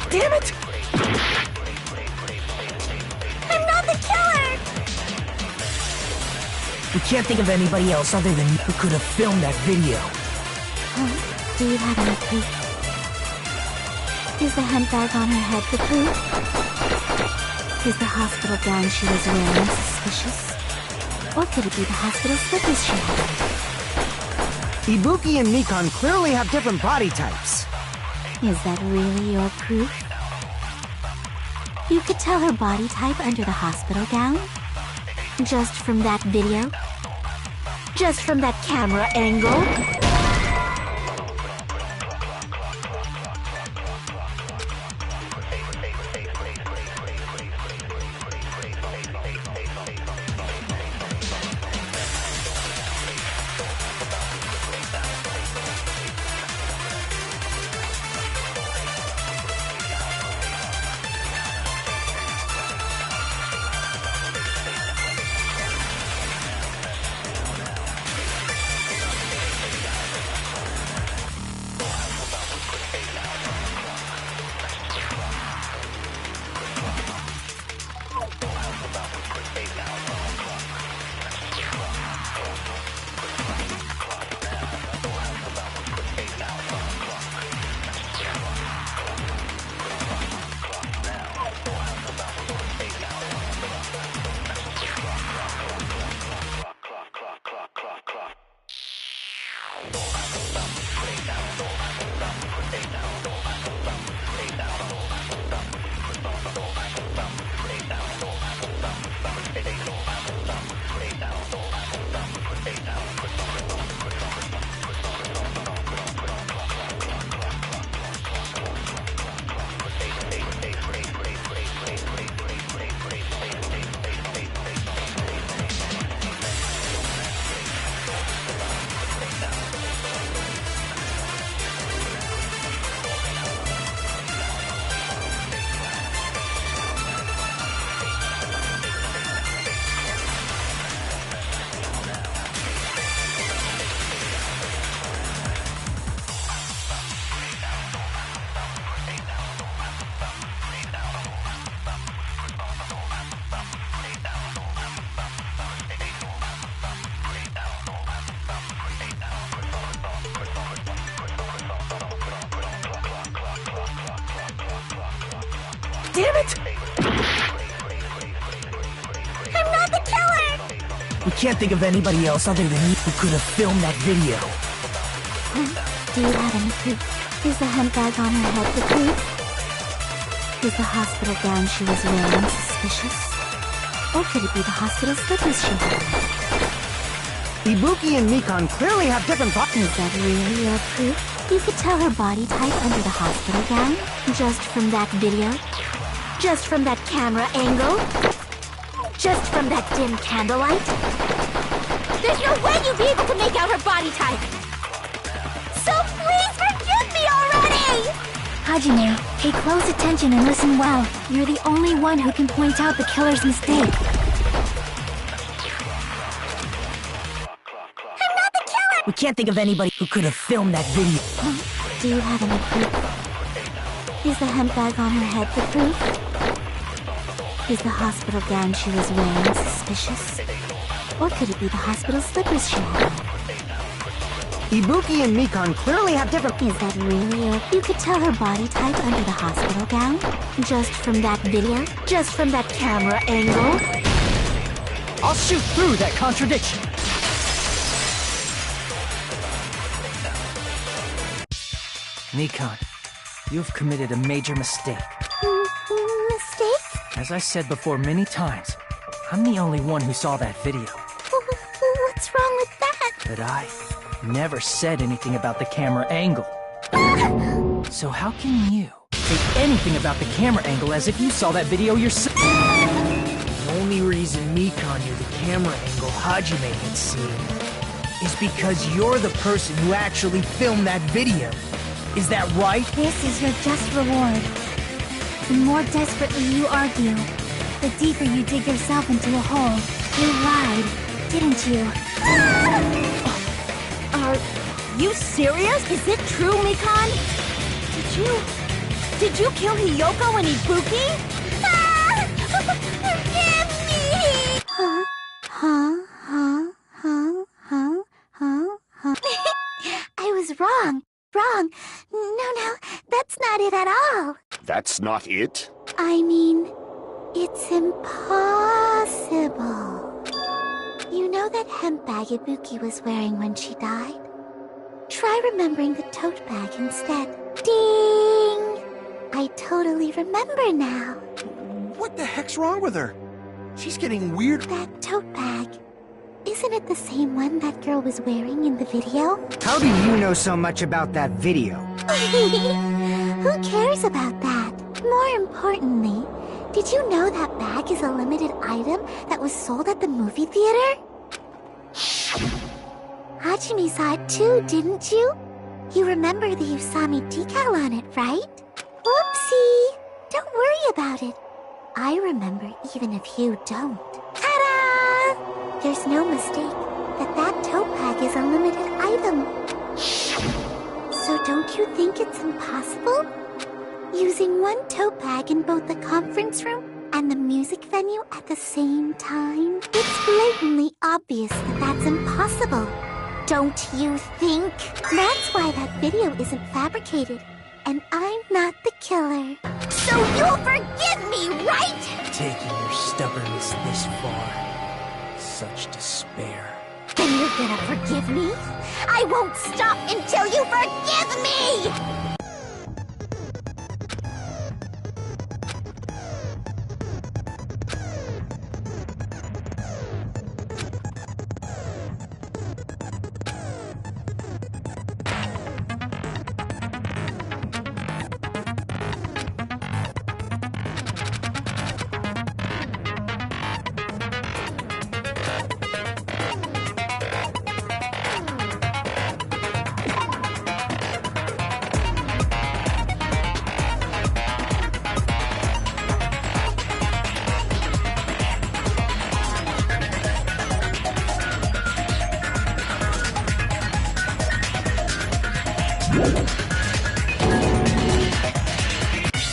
Damn it! I'm not the killer! We can't think of anybody else other than you who could have filmed that video. Huh? Do you have any proof? Is the hemp bag on her head the proof? Is the hospital gown she was wearing suspicious? Or could it be the hospital slippers she had? Ibuki and Mikon clearly have different body types. Is that really your proof? You could tell her body type under the hospital gown? Just from that video? Just from that camera angle? Damn it! I'm not the killer! We can't think of anybody else other than you who could have filmed that video. Do you have any proof? Is the hemp bag on her head the proof? Is the hospital gown she was wearing suspicious? Or could it be the hospital slippers she had? Ibuki and Mikon clearly have different body. Is that really your proof? You could tell her body type under the hospital gown, just from that video, just from that camera angle, just from that dim candlelight. There's no way you'd be able to make out her body type! So please forgive me already! Hajime, pay close attention and listen well. You're the only one who can point out the killer's mistake. I'm not the killer! We can't think of anybody who could have filmed that video. Do you have any proof? Is the hemp bag on her head the proof? Is the hospital gown she was wearing suspicious? Or could it be the hospital slippers she had? Ibuki and Mikan clearly have different... Is that really it? You could tell her body type under the hospital gown? Just from that video? Just from that camera angle? I'll shoot through that contradiction. Mikan, you've committed a major mistake. Mistake? As I said before many times, I'm the only one who saw that video. What's wrong with that? But I never said anything about the camera angle. So how can you say anything about the camera angle as if you saw that video yourself? The only reason Mikan knew the camera angle Hajime had seen is because you're the person who actually filmed that video. Is that right? This is your just reward. The more desperately you argue, the deeper you dig yourself into a hole. You lied, didn't you? Are you serious? Is it true, Mikan? Did you kill Hiyoko and Ibuki? Forgive me! I was wrong. Wrong. No, that's not it at all. That's not it? I mean, it's impossible. You know that hemp bag Ibuki was wearing when she died? Try remembering the tote bag instead. Ding! I totally remember now. What the heck's wrong with her? She's getting weird. That tote bag. Isn't it the same one that girl was wearing in the video? How do you know so much about that video? Who cares about that? More importantly, did you know that bag is a limited item that was sold at the movie theater? Hajime saw it too, didn't you? You remember the Usami decal on it, right? Whoopsie! Don't worry about it. I remember even if you don't. Ta-da! There's no mistake that tote bag is a limited item. So don't you think it's impossible? Using one tote bag in both the conference room and the music venue at the same time? It's blatantly obvious that that's impossible. Don't you think? That's why that video isn't fabricated. And I'm not the killer. So you'll forgive me, right? Taking your stubbornness this far. Such despair. Then you're gonna forgive me? I won't stop until you forgive me!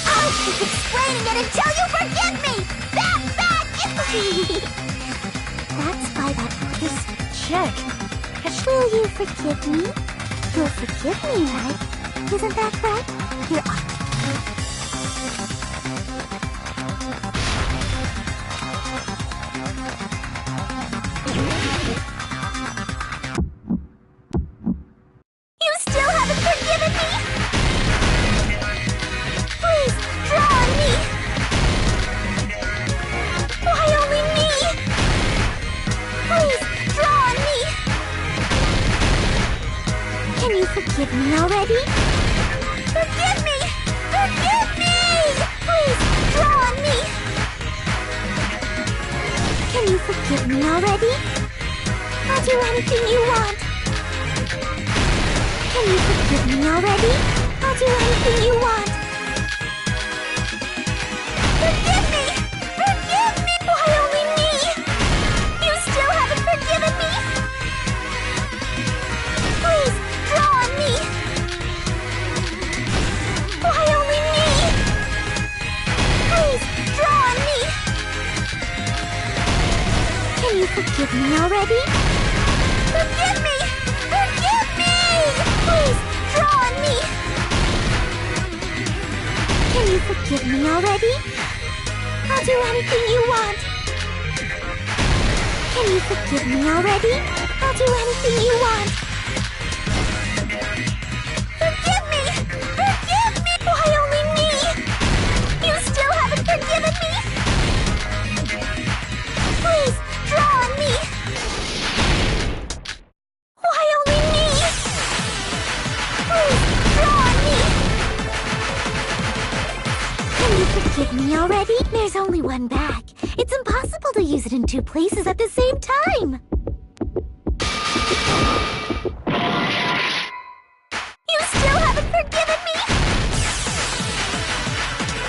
I'll keep explaining it until you forgive me! That That's why that this check. Will you forgive me? You'll forgive me, right? Isn't that right? You're You still haven't forgiven me? Please, draw on me! Why only me? Please, draw on me! Can you forgive me already? Forgive me! Forgive me! Please, draw on me! Can you forgive me already? I'll do anything you want. Can you forgive me already? I'll do anything you want. Forgive me! Forgive me! Why only me? You still haven't forgiven me? Please, draw on me! Why only me? Please, draw on me! Can you forgive me already? Forgive me! Forgive me! Please, draw on me! Can you forgive me already? I'll do anything you want. Can you forgive me already? I'll do anything you want. Forgive me! Forgive me! Why only me? You still haven't forgiven me? Please, draw on me! Why only me? Please, draw on me! Can you forgive me already? There's only one bag. It's impossible to use it in two places at the same time. You still haven't forgiven me?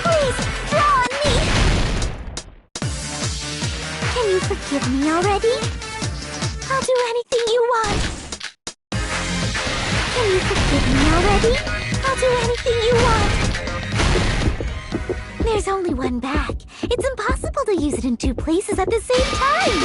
Please, draw on me! Can you forgive me already? I'll do anything you want. Can you forgive me already? I'll do anything you want. There's only one bag. It's impossible to use it in two places at the same time.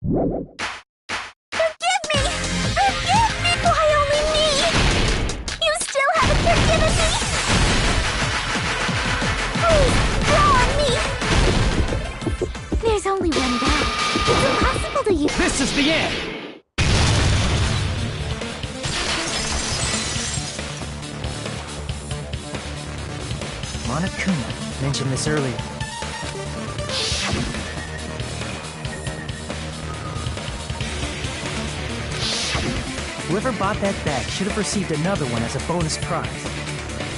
Forgive me! Forgive me! Why only me? You still haven't forgiven me? Please, draw on me! There's only one bag. It's impossible to use— This is the end! Monokuma mentioned this earlier. Whoever bought that bag should have received another one as a bonus prize.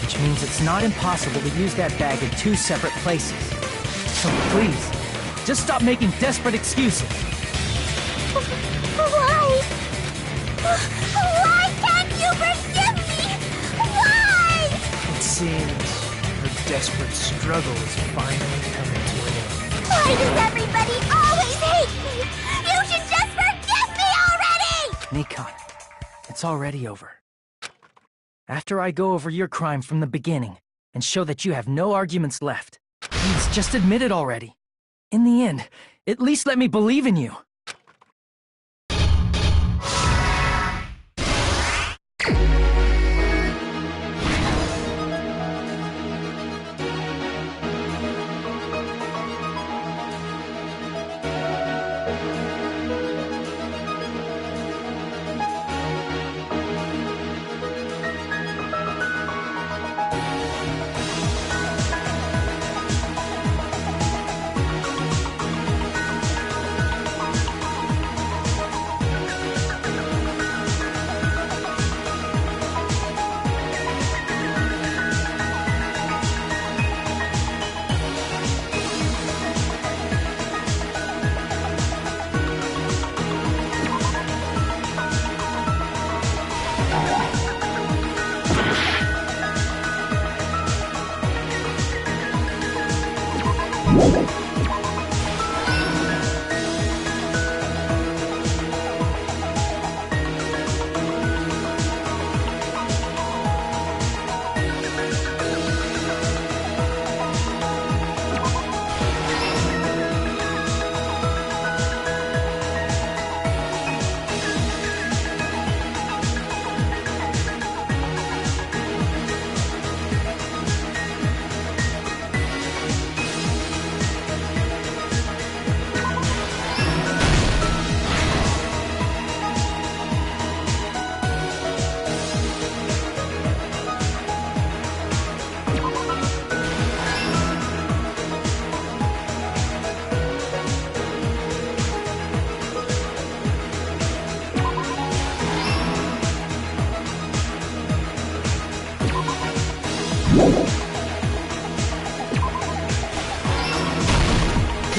Which means it's not impossible to use that bag in two separate places. So please, just stop making desperate excuses. Why? Why can't you forgive me? Why? It seems her desperate struggle is finally coming to an end. Why does everybody always hate me? You should just forgive me already! Nikon, it's already over. After I go over your crime from the beginning and show that you have no arguments left, please just admit it already. In the end, at least let me believe in you.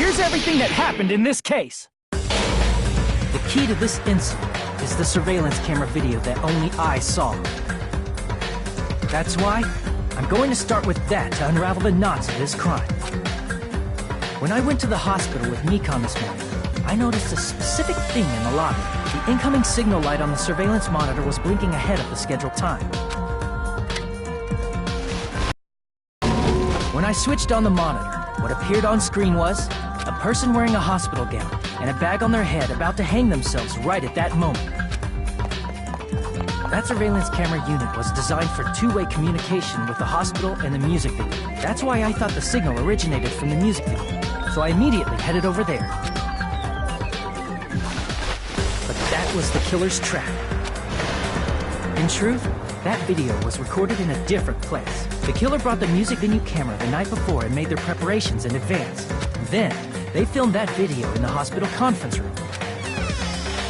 here's everything that happened in this case. The key to this incident is the surveillance camera video that only I saw. That's why I'm going to start with that to unravel the knots of this crime. When I went to the hospital with Mikon this morning, I noticed a specific thing in the lobby. The incoming signal light on the surveillance monitor was blinking ahead of the scheduled time. When I switched on the monitor, what appeared on screen was a person wearing a hospital gown and a bag on their head about to hang themselves right at that moment. That surveillance camera unit was designed for two-way communication with the hospital and the music venue. That's why I thought the signal originated from the music venue, so I immediately headed over there. But that was the killer's trap. In truth, that video was recorded in a different place. The killer brought the music venue camera the night before and made their preparations in advance. Then, they filmed that video in the hospital conference room.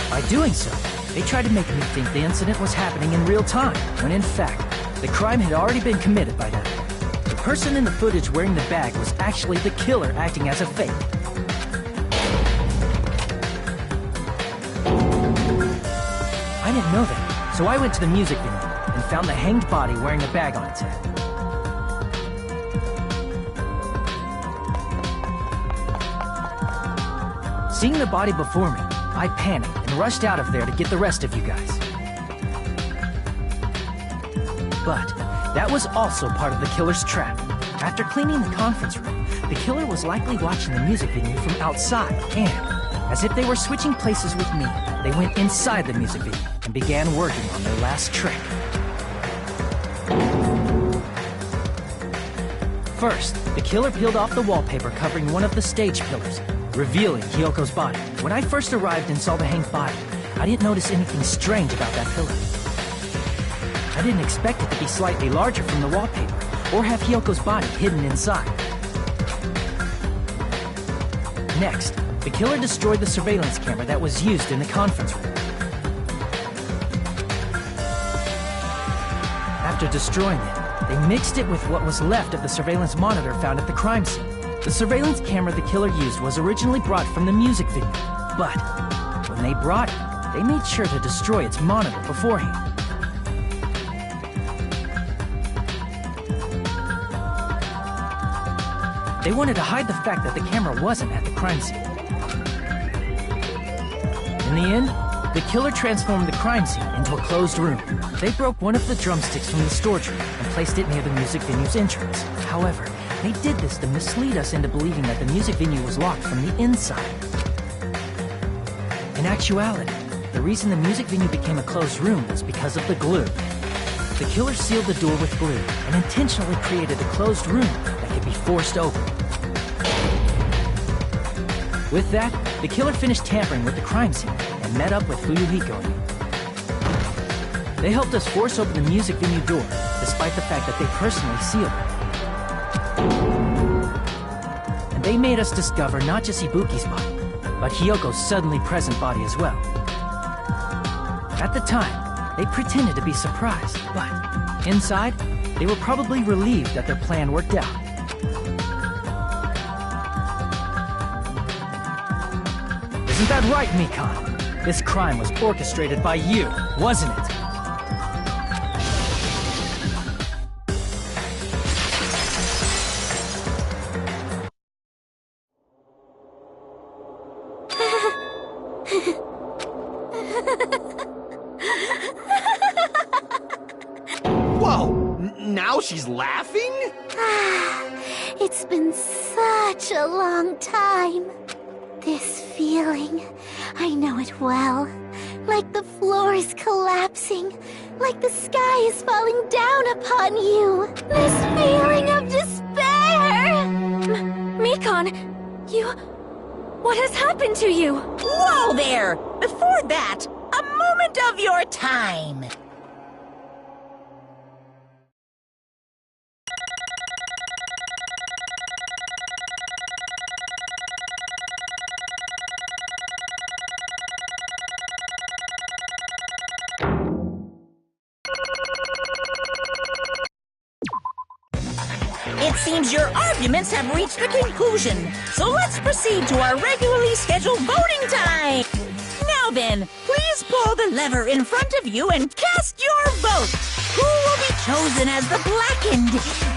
By doing so, they tried to make me think the incident was happening in real time, when in fact, the crime had already been committed by that point. The person in the footage wearing the bag was actually the killer acting as a fake. I didn't know that, so I went to the music venue and found the hanged body wearing a bag on its head. Seeing the body before me, I panicked and rushed out of there to get the rest of you guys. But that was also part of the killer's trap. After cleaning the conference room, the killer was likely watching the music venue from outside, and as if they were switching places with me, they went inside the music venue and began working on their last trick. First, the killer peeled off the wallpaper covering one of the stage pillars, revealing Hyoko's body. When I first arrived and saw the hanged body, I didn't notice anything strange about that pillar. I didn't expect it to be slightly larger from the wallpaper, or have Hyoko's body hidden inside. Next, the killer destroyed the surveillance camera that was used in the conference room. After destroying it, they mixed it with what was left of the surveillance monitor found at the crime scene. The surveillance camera the killer used was originally brought from the music venue, but when they brought it, they made sure to destroy its monitor beforehand. They wanted to hide the fact that the camera wasn't at the crime scene. In the end, the killer transformed the crime scene into a closed room. They broke one of the drumsticks from the storage room and placed it near the music venue's entrance. However, they did this to mislead us into believing that the music venue was locked from the inside. In actuality, the reason the music venue became a closed room was because of the glue. The killer sealed the door with glue and intentionally created a closed room that could be forced open. With that, the killer finished tampering with the crime scene and met up with Fuyuhiko and me. They helped us force open the music venue door, despite the fact that they personally sealed it. And they made us discover not just Ibuki's body, but Hyoko's suddenly present body as well. At the time, they pretended to be surprised, but inside, they were probably relieved that their plan worked out. Isn't that right, Mikon? This crime was orchestrated by you, wasn't it? Whoa! Now she's laughing? It's been such a long time. This feeling, I know it well. Like the floor is collapsing, like the sky is falling down upon you. This feeling of despair! Mikon, what has happened to you? Whoa there! Before that, a moment of your time. It seems you're arguments have reached a conclusion, so let's proceed to our regularly scheduled voting time. Now then, please pull the lever in front of you and cast your vote. Who will be chosen as the blackened?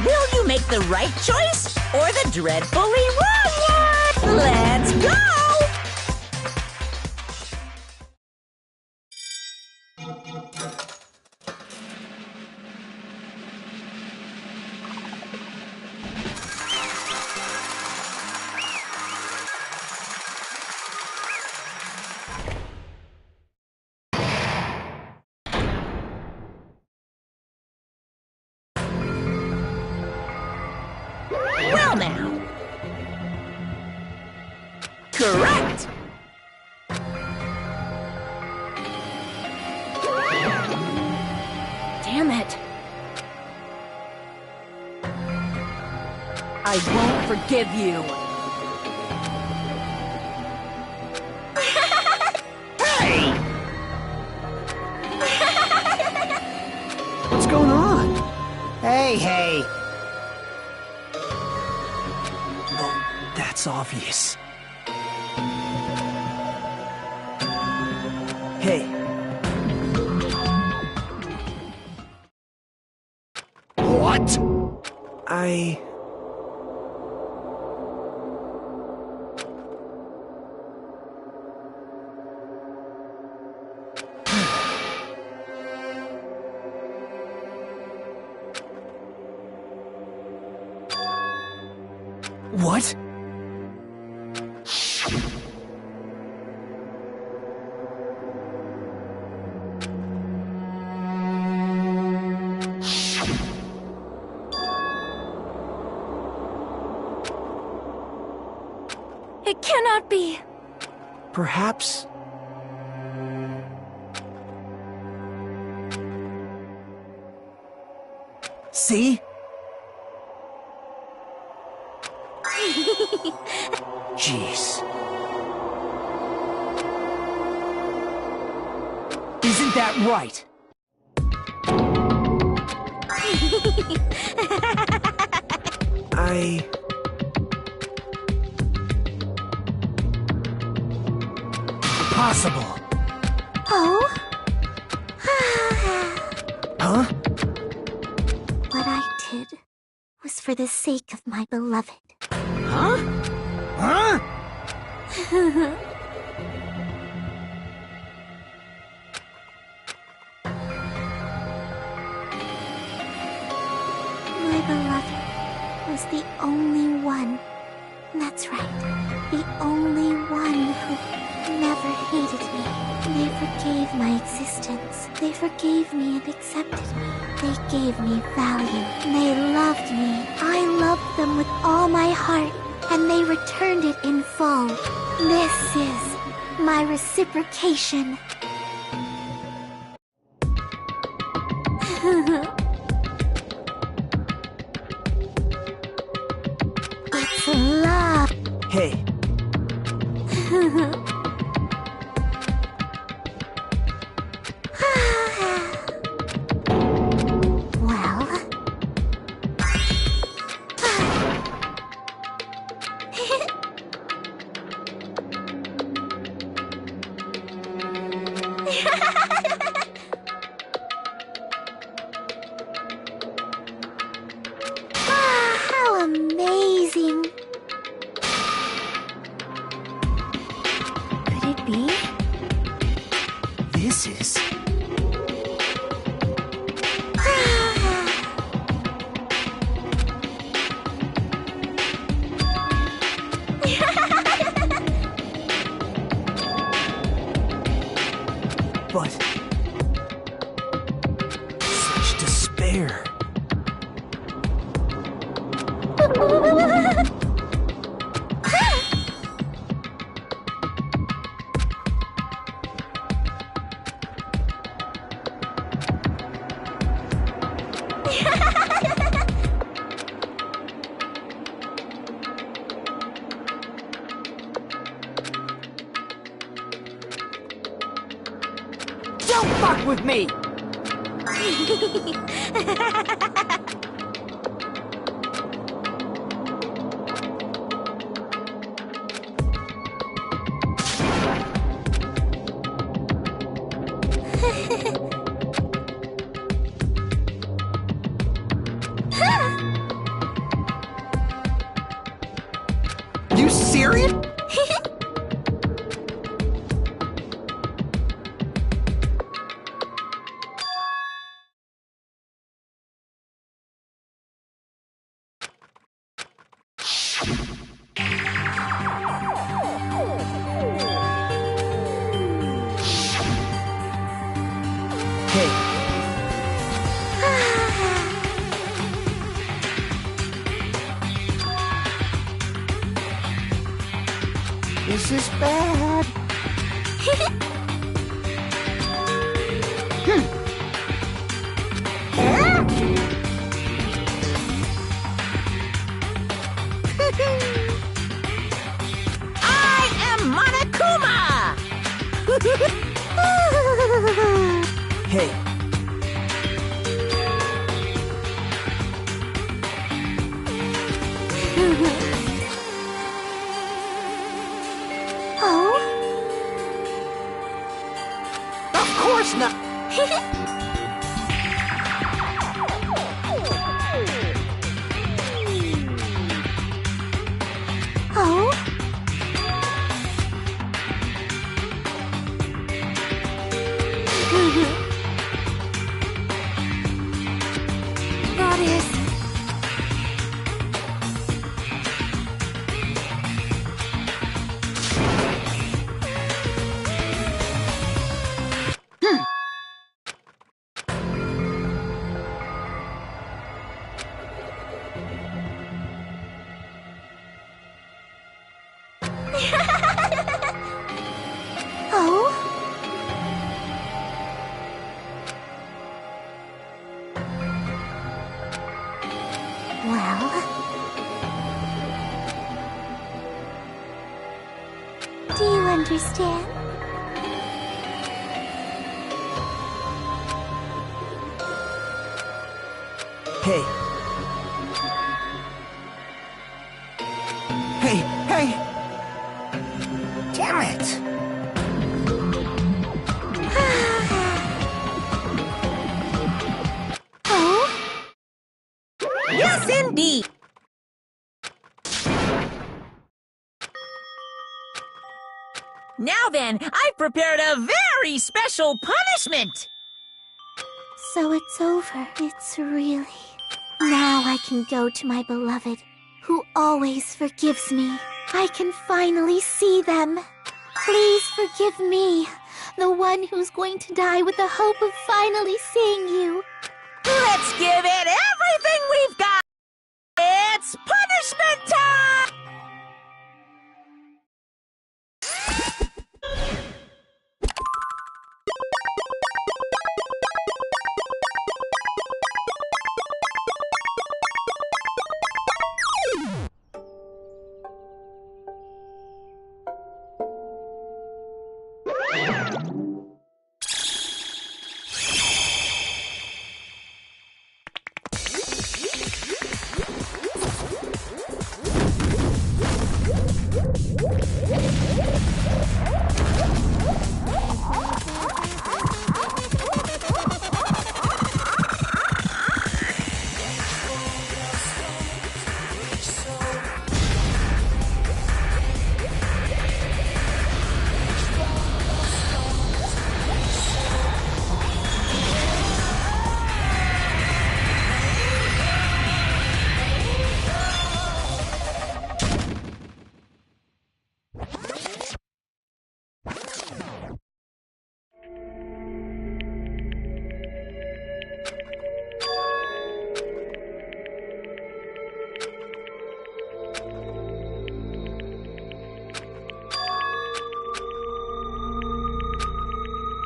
Will you make the right choice or the dreadfully wrong one? Let's go! Well now. Correct! Damn it. I won't forgive you. Hey! What's going on? Hey! Well, that's obvious. Hey. What? What? It cannot be. Perhaps... See? Jeez. Isn't that right? Impossible. Oh? Huh? What I did was for the sake of my beloved. Huh? Huh? My beloved was the only one. That's right. The only one who never hated me. They forgave my existence. They forgave me and accepted me. They gave me value. They loved me. I loved them with all my heart, and they returned it in full. This is my reciprocation. It's love. Hey. Well... how amazing! Could it be? This is... But... such despair. Don't fuck with me! serious? This is bad. I am Monokuma! Hey, Oh? Of course not. Oh? That is... Oh? Well... Do you understand? hey. Hey! Damn it! Oh? Yes, indeed! Now then, I've prepared a very special punishment! So it's over. It's really... Now I can go to my beloved, who always forgives me. I can finally see them. Please forgive me, the one who's going to die with the hope of finally seeing you. Let's give it everything we've got! It's punishment time!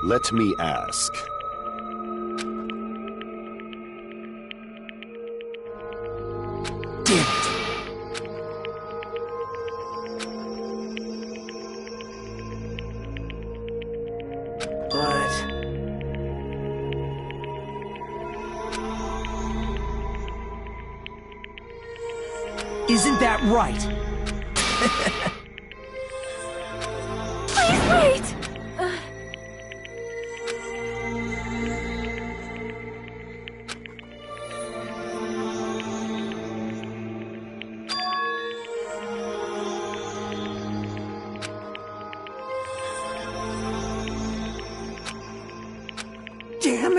Let me ask. Damn it! But... Isn't that right? Please wait!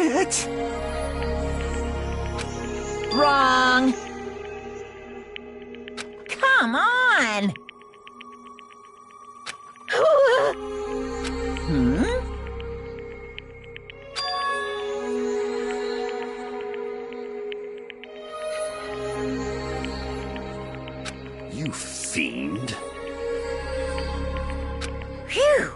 it! Wrong. Come on. Hmm? You fiend. Phew.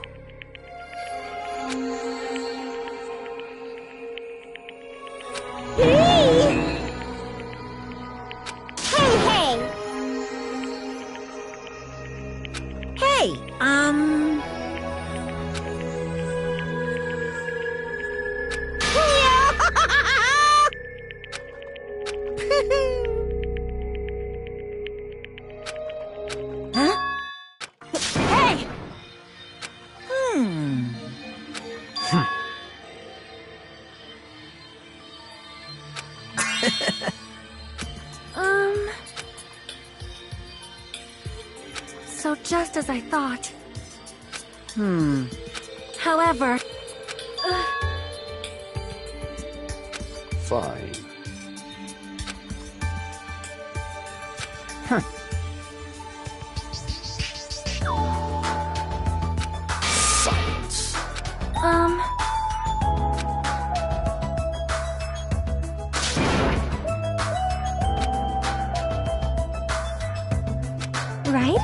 Hey, Huh? Hey! So just as I thought. However, Fine. Silence. Right?